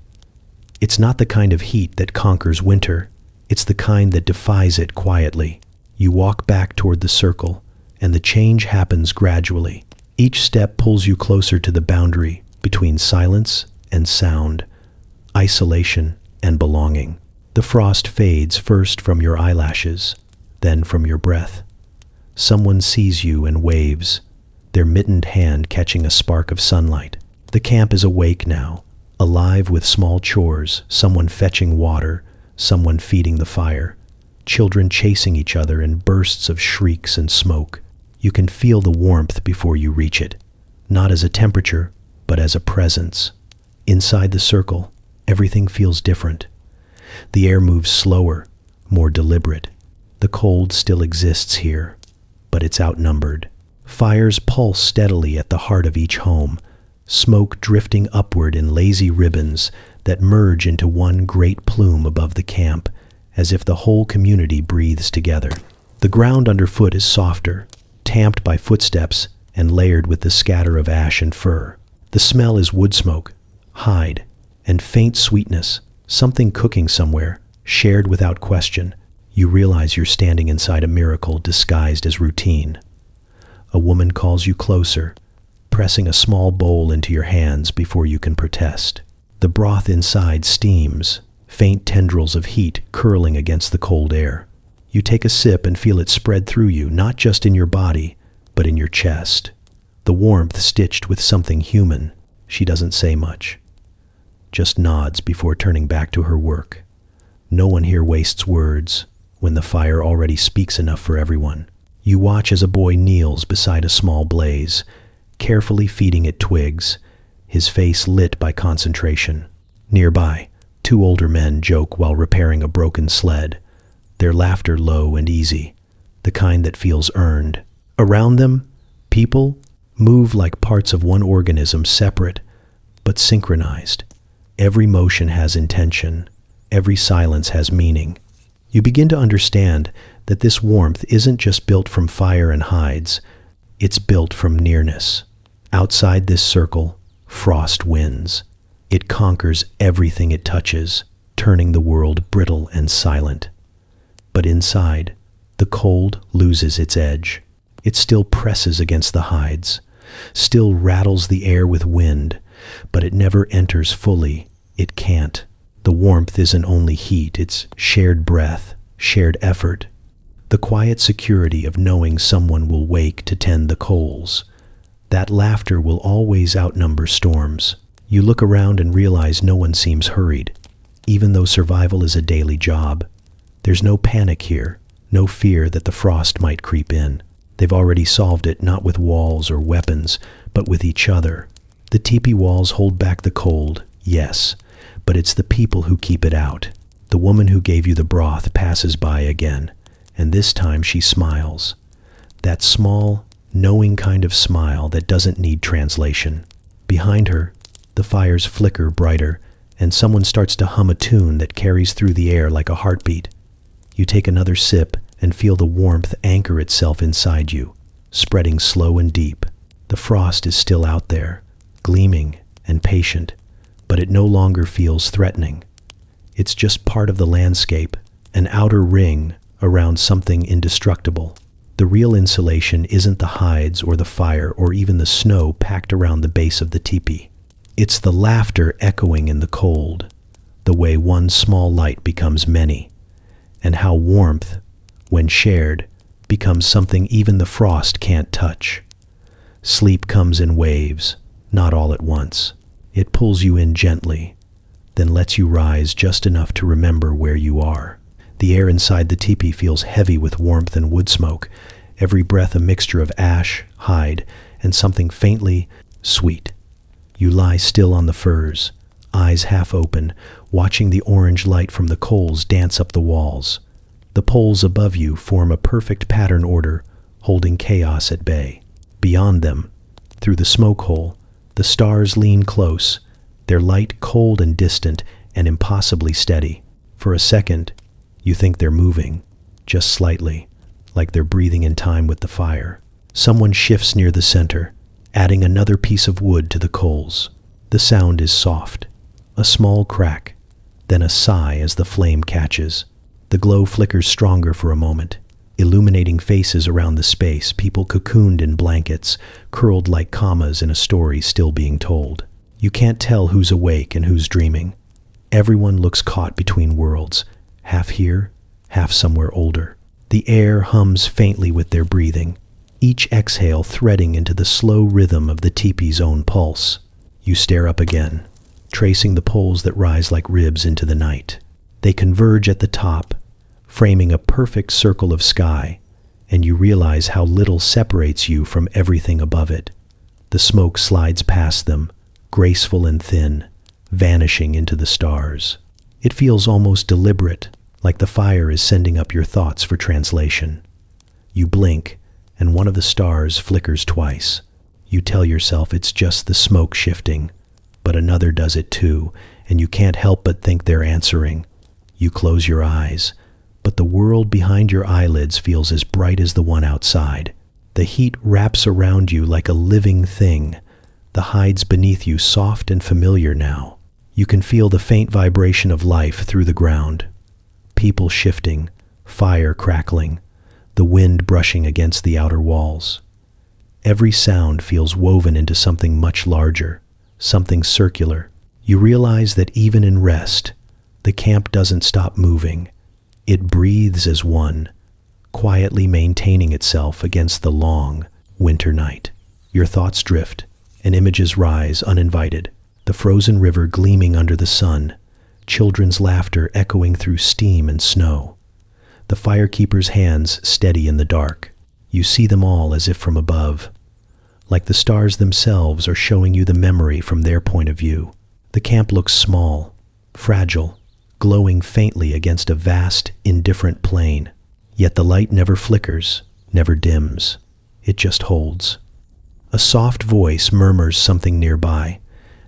It's not the kind of heat that conquers winter, it's the kind that defies it quietly. You walk back toward the circle, and the change happens gradually. Each step pulls you closer to the boundary between silence and sound, isolation and belonging. The frost fades first from your eyelashes, then from your breath. Someone sees you and waves, their mittened hand catching a spark of sunlight. The camp is awake now, alive with small chores, someone fetching water, someone feeding the fire, children chasing each other in bursts of shrieks and smoke. You can feel the warmth before you reach it, not as a temperature, but as a presence. Inside the circle, everything feels different. The air moves slower, more deliberate. The cold still exists here, but it's outnumbered. Fires pulse steadily at the heart of each home, smoke drifting upward in lazy ribbons that merge into one great plume above the camp, as if the whole community breathes together. The ground underfoot is softer, tamped by footsteps and layered with the scatter of ash and fur. The smell is wood smoke, hide, and faint sweetness, something cooking somewhere, shared without question. You realize you're standing inside a miracle disguised as routine. A woman calls you closer, pressing a small bowl into your hands before you can protest. The broth inside steams, faint tendrils of heat curling against the cold air. You take a sip and feel it spread through you, not just in your body, but in your chest. The warmth stitched with something human. She doesn't say much, just nods before turning back to her work. No one here wastes words when the fire already speaks enough for everyone. You watch as a boy kneels beside a small blaze, carefully feeding it twigs, his face lit by concentration. Nearby, two older men joke while repairing a broken sled, their laughter low and easy, the kind that feels earned. Around them, people move like parts of one organism, separate but synchronized. Every motion has intention, every silence has meaning. You begin to understand that this warmth isn't just built from fire and hides, it's built from nearness. Outside this circle, frost wins. It conquers everything it touches, turning the world brittle and silent. But inside, the cold loses its edge. It still presses against the hides, still rattles the air with wind, but it never enters fully. It can't. The warmth isn't only heat, it's shared breath, shared effort, the quiet security of knowing someone will wake to tend the coals. That laughter will always outnumber storms. You look around and realize no one seems hurried, even though survival is a daily job. There's no panic here, no fear that the frost might creep in. They've already solved it, not with walls or weapons, but with each other. The teepee walls hold back the cold, yes, but it's the people who keep it out. The woman who gave you the broth passes by again, and this time she smiles. That small, knowing kind of smile that doesn't need translation. Behind her, the fires flicker brighter, and someone starts to hum a tune that carries through the air like a heartbeat. You take another sip and feel the warmth anchor itself inside you, spreading slow and deep. The frost is still out there, gleaming and patient, but it no longer feels threatening. It's just part of the landscape, an outer ring around something indestructible. The real insulation isn't the hides or the fire or even the snow packed around the base of the teepee. It's the laughter echoing in the cold, the way one small light becomes many, and how warmth, when shared, becomes something even the frost can't touch. Sleep comes in waves, not all at once. It pulls you in gently, then lets you rise just enough to remember where you are. The air inside the teepee feels heavy with warmth and wood smoke, every breath a mixture of ash, hide, and something faintly sweet. You lie still on the furs, eyes half open, watching the orange light from the coals dance up the walls. The poles above you form a perfect pattern order, holding chaos at bay. Beyond them, through the smoke hole, the stars lean close, their light cold and distant and impossibly steady. For a second, you think they're moving, just slightly, like they're breathing in time with the fire. Someone shifts near the center, adding another piece of wood to the coals. The sound is soft, a small crack, then a sigh as the flame catches. The glow flickers stronger for a moment. illuminating faces around the space, people cocooned in blankets, curled like commas in a story still being told. You can't tell who's awake and who's dreaming. Everyone looks caught between worlds, half here, half somewhere older. The air hums faintly with their breathing, each exhale threading into the slow rhythm of the teepee's own pulse. You stare up again, tracing the poles that rise like ribs into the night. They converge at the top, framing a perfect circle of sky, and you realize how little separates you from everything above it. The smoke slides past them, graceful and thin, vanishing into the stars. It feels almost deliberate, like the fire is sending up your thoughts for translation. You blink, and one of the stars flickers twice. You tell yourself it's just the smoke shifting, but another does it too, and you can't help but think they're answering. You close your eyes, but the world behind your eyelids feels as bright as the one outside. The heat wraps around you like a living thing, the hides beneath you soft and familiar now. You can feel the faint vibration of life through the ground. People shifting, fire crackling, the wind brushing against the outer walls. Every sound feels woven into something much larger, something circular. You realize that even in rest, the camp doesn't stop moving. It breathes as one, quietly maintaining itself against the long winter night. Your thoughts drift, and images rise uninvited. The frozen river gleaming under the sun, children's laughter echoing through steam and snow. The firekeeper's hands steady in the dark. You see them all as if from above, like the stars themselves are showing you the memory from their point of view. The camp looks small, fragile, glowing faintly against a vast, indifferent plain. Yet the light never flickers, never dims. It just holds. A soft voice murmurs something nearby,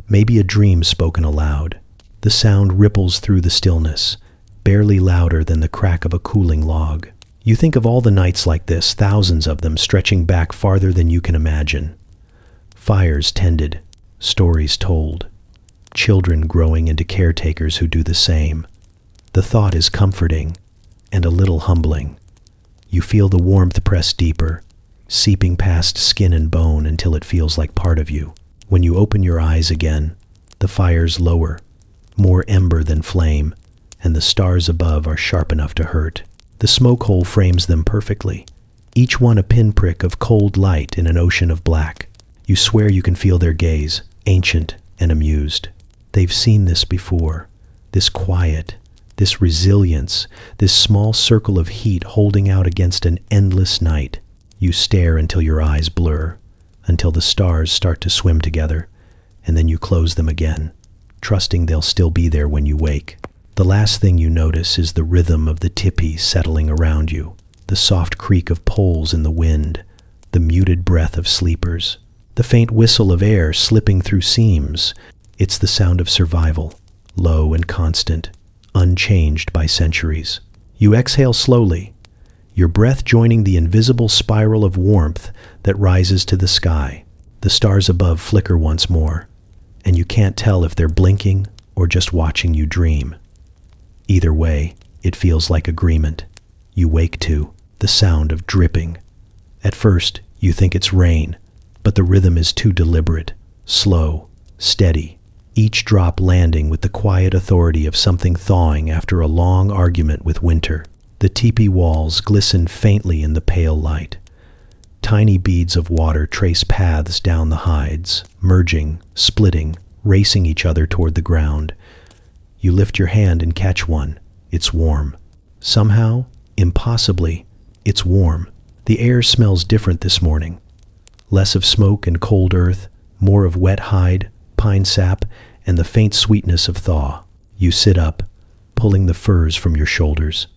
maybe a dream spoken aloud. The sound ripples through the stillness, barely louder than the crack of a cooling log. You think of all the nights like this, thousands of them stretching back farther than you can imagine. Fires tended, stories told, children growing into caretakers who do the same. The thought is comforting and a little humbling. You feel the warmth press deeper, seeping past skin and bone until it feels like part of you. When you open your eyes again, the fire's lower, more ember than flame, and the stars above are sharp enough to hurt. The smoke hole frames them perfectly, each one a pinprick of cold light in an ocean of black. You swear you can feel their gaze, ancient and amused. They've seen this before, this quiet, this resilience, this small circle of heat holding out against an endless night. You stare until your eyes blur, until the stars start to swim together, and then you close them again, trusting they'll still be there when you wake. The last thing you notice is the rhythm of the tipi settling around you, the soft creak of poles in the wind, the muted breath of sleepers, the faint whistle of air slipping through seams. It's the sound of survival, low and constant, unchanged by centuries. You exhale slowly, your breath joining the invisible spiral of warmth that rises to the sky. The stars above flicker once more, and you can't tell if they're blinking or just watching you dream. Either way, it feels like agreement. You wake to the sound of dripping. At first, you think it's rain, but the rhythm is too deliberate, slow, steady, each drop landing with the quiet authority of something thawing after a long argument with winter. The teepee walls glisten faintly in the pale light. Tiny beads of water trace paths down the hides, merging, splitting, racing each other toward the ground. You lift your hand and catch one. It's warm. Somehow, impossibly, it's warm. The air smells different this morning. Less of smoke and cold earth, more of wet hide, pine sap, and the faint sweetness of thaw. You sit up, pulling the furs from your shoulders,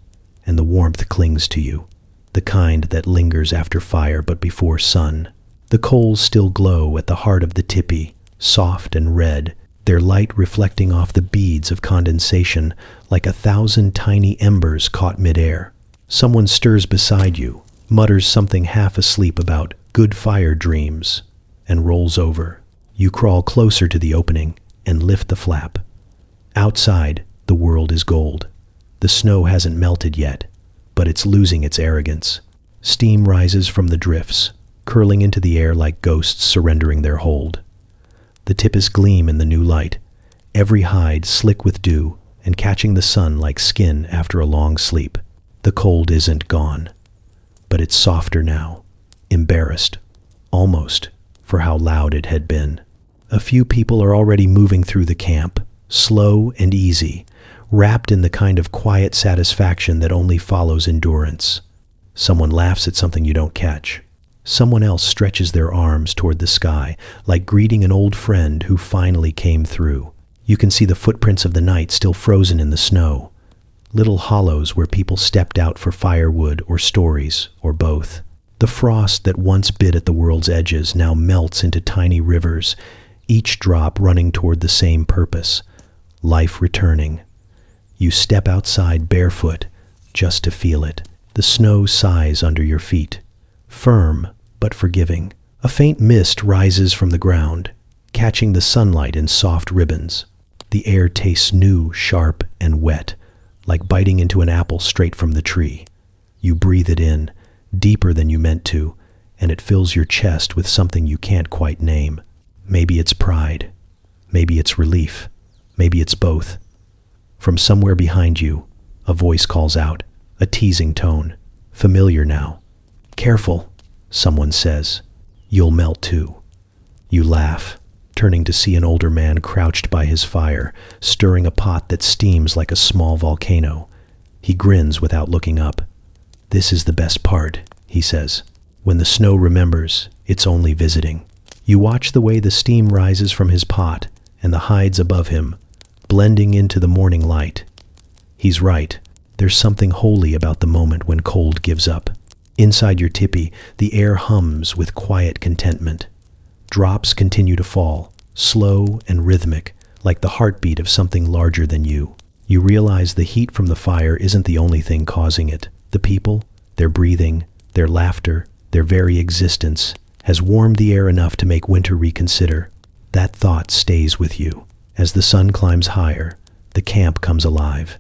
and the warmth clings to you, the kind that lingers after fire but before sun. The coals still glow at the heart of the tipi, soft and red, their light reflecting off the beads of condensation like 1,000 tiny embers caught midair. Someone stirs beside you, mutters something half asleep about good fire dreams, and rolls over. You crawl closer to the opening and lift the flap. Outside, the world is gold. The snow hasn't melted yet, but but it's losing its arrogance. Steam rises from the drifts, curling into the air like ghosts surrendering their hold. The tips gleam in the new light, every hide slick with dew and catching the sun like skin after a long sleep. The cold isn't gone, but it's softer now, embarrassed, almost, for how loud it had been. A few people are already moving through the camp, slow and easy, wrapped in the kind of quiet satisfaction that only follows endurance. Someone laughs at something you don't catch. Someone else stretches their arms toward the sky, like greeting an old friend who finally came through. You can see the footprints of the night still frozen in the snow, little hollows where people stepped out for firewood or stories, or both. The frost that once bit at the world's edges now melts into tiny rivers, each drop running toward the same purpose, life returning. You step outside barefoot, just to feel it. The snow sighs under your feet, firm but forgiving. A faint mist rises from the ground, catching the sunlight in soft ribbons. The air tastes new, sharp, and wet, like biting into an apple straight from the tree. You breathe it in, deeper than you meant to, and it fills your chest with something you can't quite name. Maybe it's pride. Maybe it's relief. Maybe it's both. From somewhere behind you, a voice calls out, a teasing tone, familiar now. "Careful," someone says. "You'll melt too." You laugh, turning to see an older man crouched by his fire, stirring a pot that steams like a small volcano. He grins without looking up. "This is the best part," he says. "When the snow remembers, it's only visiting." You watch the way the steam rises from his pot and the hides above him, blending into the morning light. He's right. There's something holy about the moment when cold gives up. Inside your tipi, the air hums with quiet contentment. Drops continue to fall, slow and rhythmic, like the heartbeat of something larger than you. You realize the heat from the fire isn't the only thing causing it. The people, their breathing, their laughter, their very existence has warmed the air enough to make winter reconsider. That thought stays with you. As the sun climbs higher, the camp comes alive.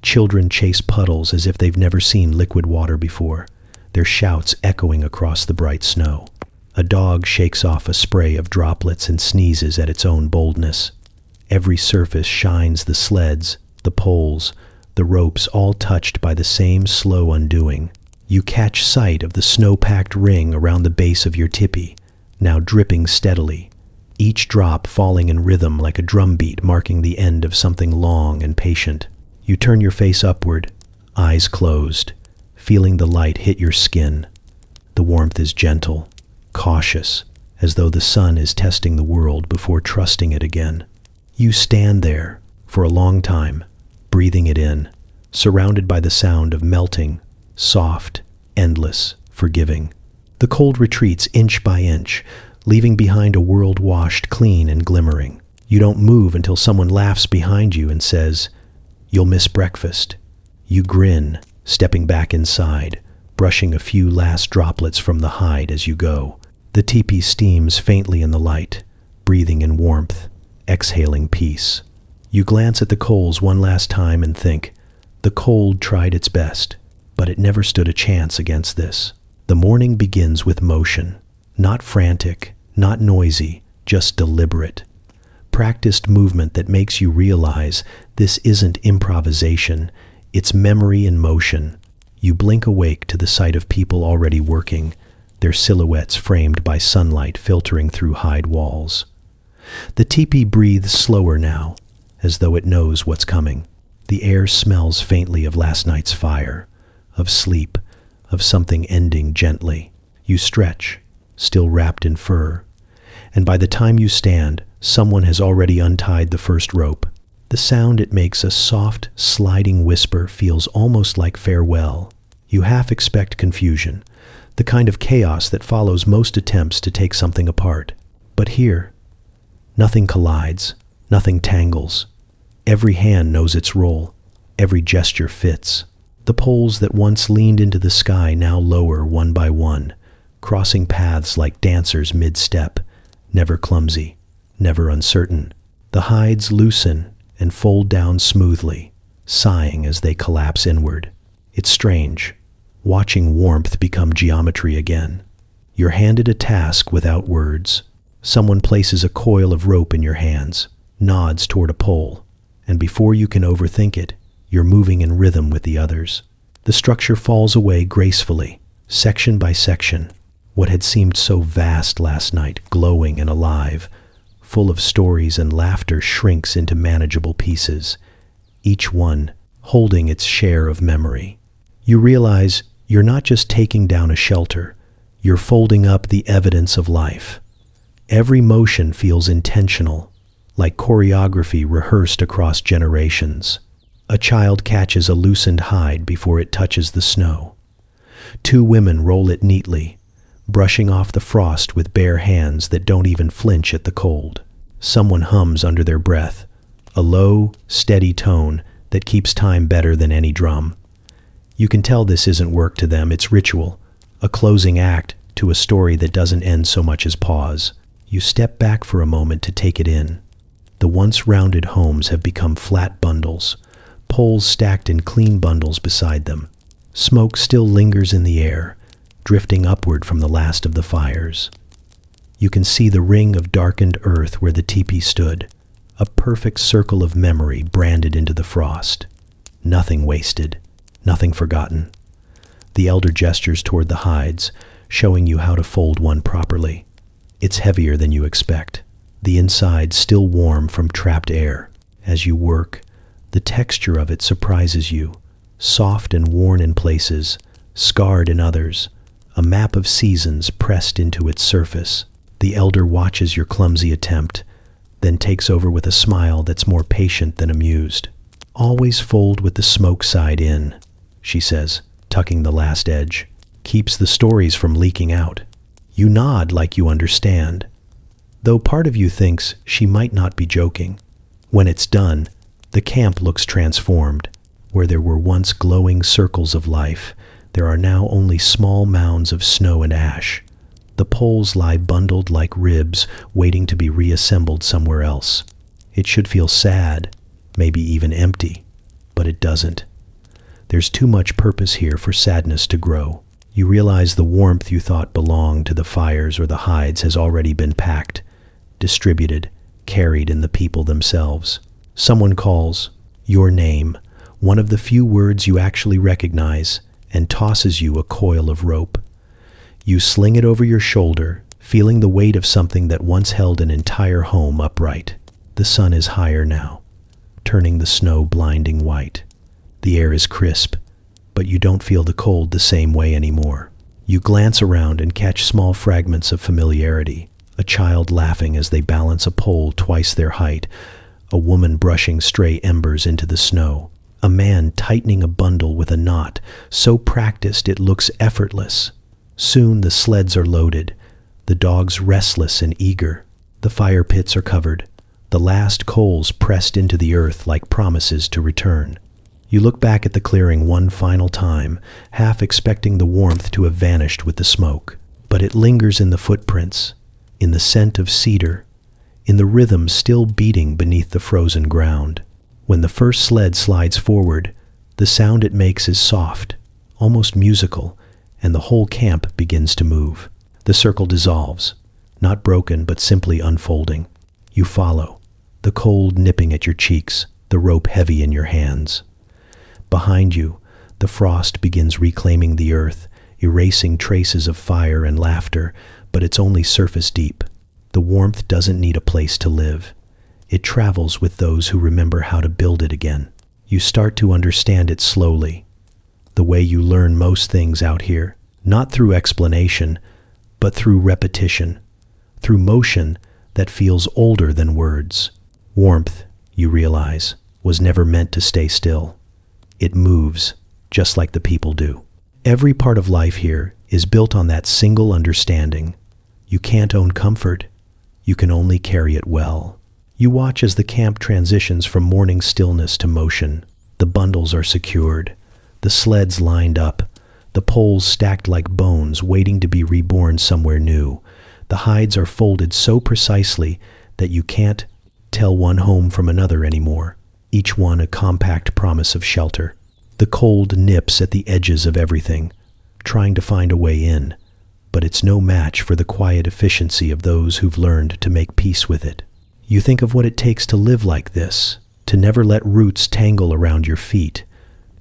Children chase puddles as if they've never seen liquid water before, their shouts echoing across the bright snow. A dog shakes off a spray of droplets and sneezes at its own boldness. Every surface shines, the sleds, the poles, the ropes, all touched by the same slow undoing. You catch sight of the snow-packed ring around the base of your tipi, now dripping steadily, each drop falling in rhythm like a drumbeat marking the end of something long and patient. You turn your face upward, eyes closed, feeling the light hit your skin. The warmth is gentle, cautious, as though the sun is testing the world before trusting it again. You stand there for a long time, breathing it in, surrounded by the sound of melting, soft, endless, forgiving. The cold retreats inch by inch, leaving behind a world washed clean and glimmering. You don't move until someone laughs behind you and says, "You'll miss breakfast." You grin, stepping back inside, brushing a few last droplets from the hide as you go. The teepee steams faintly in the light, breathing in warmth, exhaling peace. You glance at the coals one last time and think, the cold tried its best, but it never stood a chance against this. The morning begins with motion, not frantic, not noisy, just deliberate. Practiced movement that makes you realize this isn't improvisation, it's memory in motion. You blink awake to the sight of people already working, their silhouettes framed by sunlight filtering through hide walls. The teepee breathes slower now, as though it knows what's coming. The air smells faintly of last night's fire, of sleep, of something ending gently. You stretch, still wrapped in fur, and by the time you stand, someone has already untied the first rope. The sound it makes, a soft, sliding whisper, feels almost like farewell. You half expect confusion, the kind of chaos that follows most attempts to take something apart. But here, nothing collides, nothing tangles. Every hand knows its role, every gesture fits. The poles that once leaned into the sky now lower one by one, crossing paths like dancers mid-step, never clumsy, never uncertain. The hides loosen and fold down smoothly, sighing as they collapse inward. It's strange, watching warmth become geometry again. You're handed a task without words. Someone places a coil of rope in your hands, nods toward a pole, and before you can overthink it, you're moving in rhythm with the others. The structure falls away gracefully, section by section. What had seemed so vast last night, glowing and alive, full of stories and laughter, shrinks into manageable pieces, each one holding its share of memory. You realize you're not just taking down a shelter, you're folding up the evidence of life. Every motion feels intentional, like choreography rehearsed across generations. A child catches a loosened hide before it touches the snow. Two women roll it neatly, brushing off the frost with bare hands that don't even flinch at the cold. Someone hums under their breath, a low, steady tone that keeps time better than any drum. You can tell this isn't work to them, it's ritual, a closing act to a story that doesn't end so much as pause. You step back for a moment to take it in. The once rounded homes have become flat bundles, poles stacked in clean bundles beside them. Smoke still lingers in the air, drifting upward from the last of the fires. You can see the ring of darkened earth where the teepee stood, a perfect circle of memory branded into the frost. Nothing wasted, nothing forgotten. The elder gestures toward the hides, showing you how to fold one properly. It's heavier than you expect, the inside still warm from trapped air. As you work, the texture of it surprises you, soft and worn in places, scarred in others, a map of seasons pressed into its surface. The elder watches your clumsy attempt, then takes over with a smile that's more patient than amused. Always fold with the smoke side in, she says, tucking the last edge. Keeps the stories from leaking out. You nod like you understand, though part of you thinks she might not be joking. When it's done, the camp looks transformed. Where there were once glowing circles of life, there are now only small mounds of snow and ash. The poles lie bundled like ribs, waiting to be reassembled somewhere else. It should feel sad, maybe even empty, but it doesn't. There's too much purpose here for sadness to grow. You realize the warmth you thought belonged to the fires or the hides has already been packed, distributed, carried in the people themselves. Someone calls your name, one of the few words you actually recognize, and tosses you a coil of rope. You sling it over your shoulder, feeling the weight of something that once held an entire home upright. The sun is higher now, turning the snow blinding white. The air is crisp, but you don't feel the cold the same way anymore. You glance around and catch small fragments of familiarity, a child laughing as they balance a pole twice their height, a woman brushing stray embers into the snow, a man tightening a bundle with a knot so practiced it looks effortless. Soon the sleds are loaded, the dogs restless and eager. The fire pits are covered, the last coals pressed into the earth like promises to return. You look back at the clearing one final time, half expecting the warmth to have vanished with the smoke. But it lingers in the footprints, in the scent of cedar, in the rhythm still beating beneath the frozen ground. When the first sled slides forward, the sound it makes is soft, almost musical, and the whole camp begins to move. The circle dissolves, not broken but simply unfolding. You follow, the cold nipping at your cheeks, the rope heavy in your hands. Behind you, the frost begins reclaiming the earth, erasing traces of fire and laughter, but it's only surface deep. The warmth doesn't need a place to live. It travels with those who remember how to build it again. You start to understand it slowly, the way you learn most things out here, not through explanation, but through repetition, through motion that feels older than words. Warmth, you realize, was never meant to stay still. It moves, just like the people do. Every part of life here is built on that single understanding. You can't own comfort. You can only carry it well. You watch as the camp transitions from morning stillness to motion. The bundles are secured, the sleds lined up, the poles stacked like bones waiting to be reborn somewhere new. The hides are folded so precisely that you can't tell one home from another anymore, each one a compact promise of shelter. The cold nips at the edges of everything, trying to find a way in, but it's no match for the quiet efficiency of those who've learned to make peace with it. You think of what it takes to live like this, to never let roots tangle around your feet,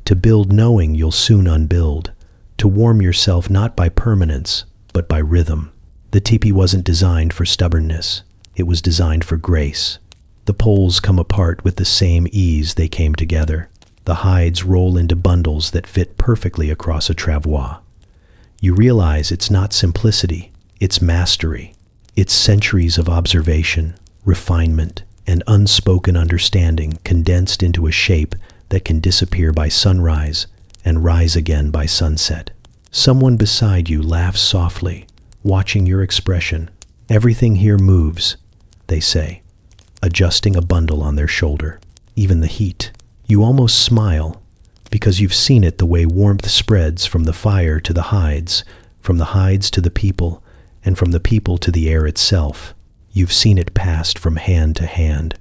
to build knowing you'll soon unbuild, to warm yourself not by permanence, but by rhythm. The teepee wasn't designed for stubbornness. It was designed for grace. The poles come apart with the same ease they came together. The hides roll into bundles that fit perfectly across a travois. You realize it's not simplicity, it's mastery. It's centuries of observation, refinement, and unspoken understanding condensed into a shape that can disappear by sunrise and rise again by sunset. Someone beside you laughs softly, watching your expression. Everything here moves, they say, adjusting a bundle on their shoulder. Even the heat. You almost smile, because you've seen it the way warmth spreads from the fire to the hides, from the hides to the people, and from the people to the air itself. You've seen it passed from hand to hand,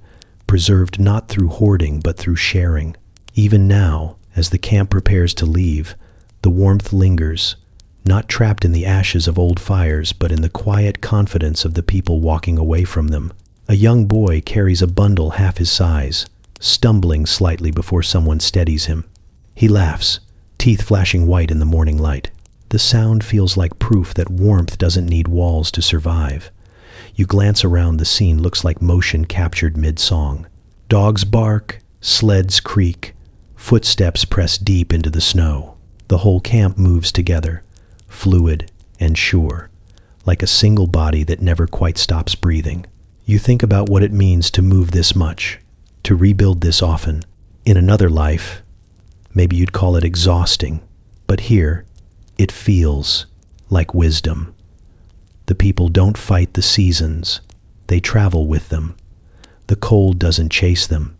preserved not through hoarding but through sharing. Even now, as the camp prepares to leave, the warmth lingers, not trapped in the ashes of old fires but in the quiet confidence of the people walking away from them. A young boy carries a bundle half his size, stumbling slightly before someone steadies him. He laughs, teeth flashing white in the morning light. The sound feels like proof that warmth doesn't need walls to survive. You glance around, the scene looks like motion captured mid-song. Dogs bark, sleds creak, footsteps press deep into the snow. The whole camp moves together, fluid and sure, like a single body that never quite stops breathing. You think about what it means to move this much, to rebuild this often. In another life, maybe you'd call it exhausting, but here, it feels like wisdom. The people don't fight the seasons, they travel with them. The cold doesn't chase them,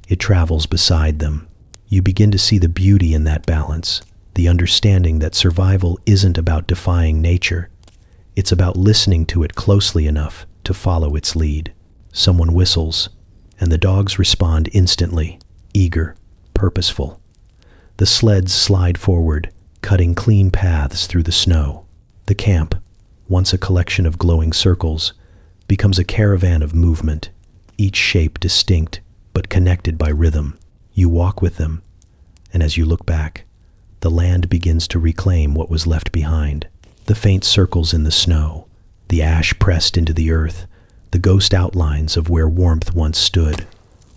it travels beside them. You begin to see the beauty in that balance, the understanding that survival isn't about defying nature. It's about listening to it closely enough to follow its lead. Someone whistles, and the dogs respond instantly, eager, purposeful. The sleds slide forward, cutting clean paths through the snow. The camp, once a collection of glowing circles, becomes a caravan of movement, each shape distinct but connected by rhythm. You walk with them, and as you look back, the land begins to reclaim what was left behind. The faint circles in the snow, the ash pressed into the earth, the ghost outlines of where warmth once stood.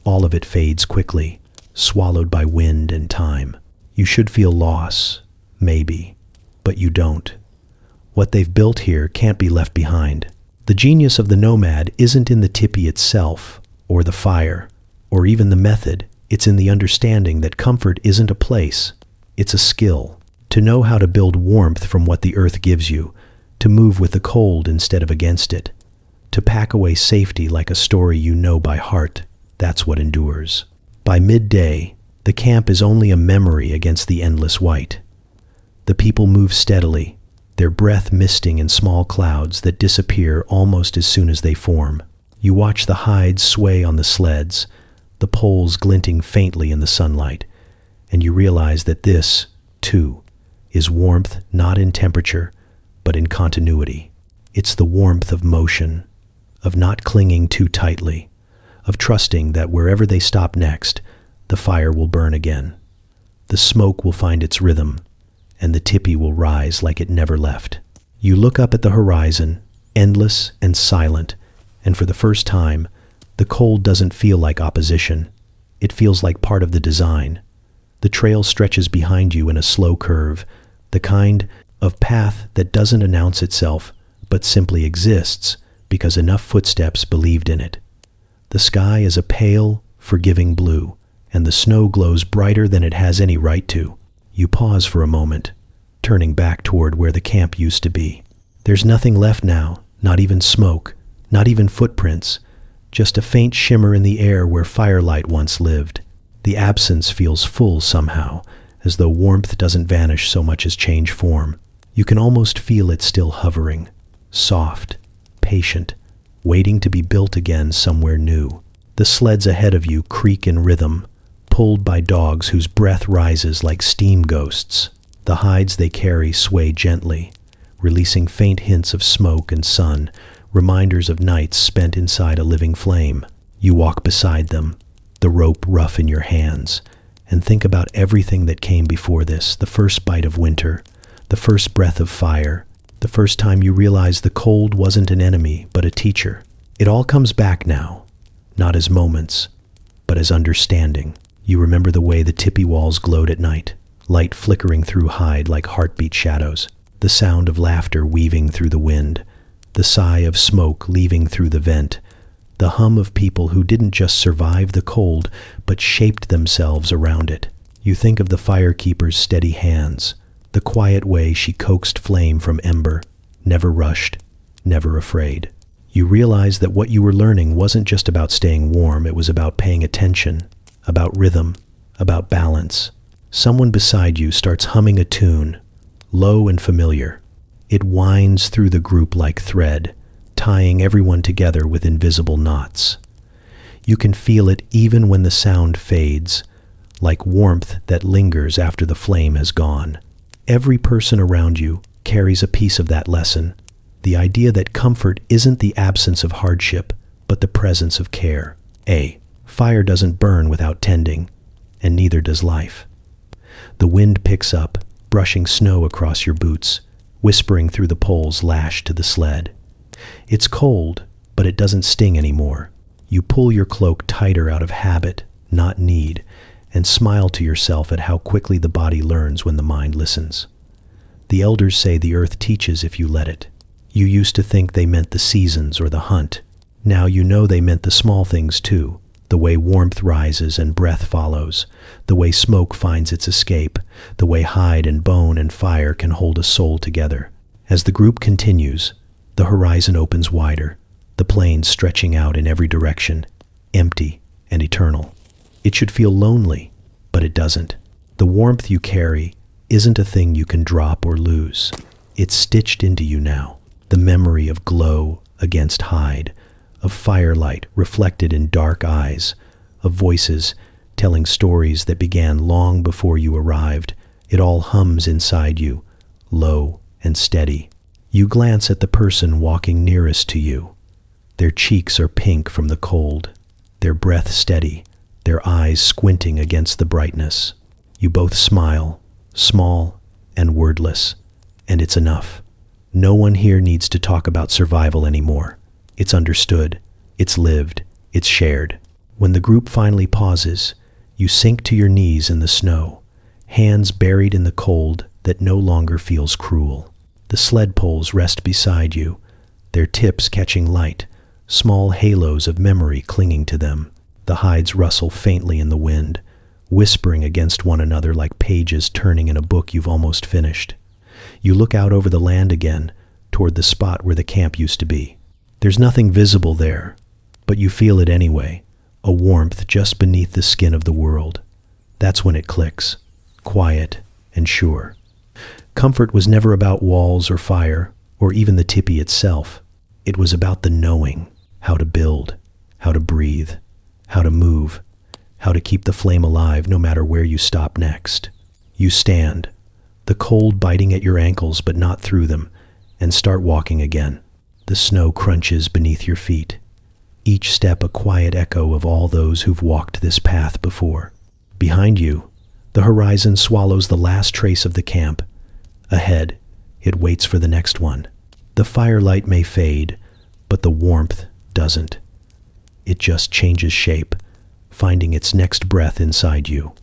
All of it fades quickly, swallowed by wind and time. You should feel loss, maybe, but you don't. What they've built here can't be left behind. The genius of the nomad isn't in the tipi itself, or the fire, or even the method. It's in the understanding that comfort isn't a place, it's a skill. To know how to build warmth from what the earth gives you, to move with the cold instead of against it, to pack away safety like a story you know by heart. That's what endures. By midday, the camp is only a memory against the endless white. The people move steadily, their breath misting in small clouds that disappear almost as soon as they form. You watch the hides sway on the sleds, the poles glinting faintly in the sunlight, and you realize that this, too, is warmth not in temperature, but in continuity. It's the warmth of motion, of not clinging too tightly, of trusting that wherever they stop next, the fire will burn again. The smoke will find its rhythm, and the tipi will rise like it never left. You look up at the horizon, endless and silent, and for the first time, the cold doesn't feel like opposition. It feels like part of the design. The trail stretches behind you in a slow curve, the kind of path that doesn't announce itself, but simply exists because enough footsteps believed in it. The sky is a pale, forgiving blue, and the snow glows brighter than it has any right to. You pause for a moment, turning back toward where the camp used to be. There's nothing left now, not even smoke, not even footprints, just a faint shimmer in the air where firelight once lived. The absence feels full somehow, as though warmth doesn't vanish so much as change form. You can almost feel it still hovering, soft, patient, waiting to be built again somewhere new. The sleds ahead of you creak in rhythm, pulled by dogs whose breath rises like steam ghosts. The hides they carry sway gently, releasing faint hints of smoke and sun, reminders of nights spent inside a living flame. You walk beside them, the rope rough in your hands, and think about everything that came before this: the first bite of winter, the first breath of fire, the first time you realized the cold wasn't an enemy but a teacher. It all comes back now, not as moments, but as understanding. You remember the way the tippy walls glowed at night, light flickering through hide like heartbeat shadows, the sound of laughter weaving through the wind, the sigh of smoke leaving through the vent, the hum of people who didn't just survive the cold, but shaped themselves around it. You think of the firekeeper's steady hands, the quiet way she coaxed flame from ember, never rushed, never afraid. You realize that what you were learning wasn't just about staying warm, it was about paying attention, about rhythm, about balance. Someone beside you starts humming a tune, low and familiar. It winds through the group like thread, tying everyone together with invisible knots. You can feel it even when the sound fades, like warmth that lingers after the flame has gone. Every person around you carries a piece of that lesson, the idea that comfort isn't the absence of hardship, but the presence of care. Fire doesn't burn without tending, and neither does life. The wind picks up, brushing snow across your boots, whispering through the poles lashed to the sled. It's cold, but it doesn't sting anymore. You pull your cloak tighter out of habit, not need, and smile to yourself at how quickly the body learns when the mind listens. The elders say the earth teaches if you let it. You used to think they meant the seasons or the hunt. Now you know they meant the small things too, the way warmth rises and breath follows, the way smoke finds its escape, the way hide and bone and fire can hold a soul together. As the group continues, the horizon opens wider, the plains stretching out in every direction, empty and eternal. It should feel lonely, but it doesn't. The warmth you carry isn't a thing you can drop or lose. It's stitched into you now, the memory of glow against hide, of firelight reflected in dark eyes, of voices telling stories that began long before you arrived. It all hums inside you, low and steady. You glance at the person walking nearest to you. Their cheeks are pink from the cold, their breath steady, their eyes squinting against the brightness. You both smile, small and wordless, and it's enough. No one here needs to talk about survival anymore. It's understood, it's lived, it's shared. When the group finally pauses, you sink to your knees in the snow, hands buried in the cold that no longer feels cruel. The sled poles rest beside you, their tips catching light, small halos of memory clinging to them. The hides rustle faintly in the wind, whispering against one another like pages turning in a book you've almost finished. You look out over the land again, toward the spot where the camp used to be. There's nothing visible there, but you feel it anyway, a warmth just beneath the skin of the world. That's when it clicks, quiet and sure. Comfort was never about walls or fire, or even the tipi itself. It was about the knowing, how to build, how to breathe, how to move, how to keep the flame alive no matter where you stop next. You stand, the cold biting at your ankles but not through them, and start walking again. The snow crunches beneath your feet, each step a quiet echo of all those who've walked this path before. Behind you, the horizon swallows the last trace of the camp. Ahead, it waits for the next one. The firelight may fade, but the warmth doesn't. It just changes shape, finding its next breath inside you.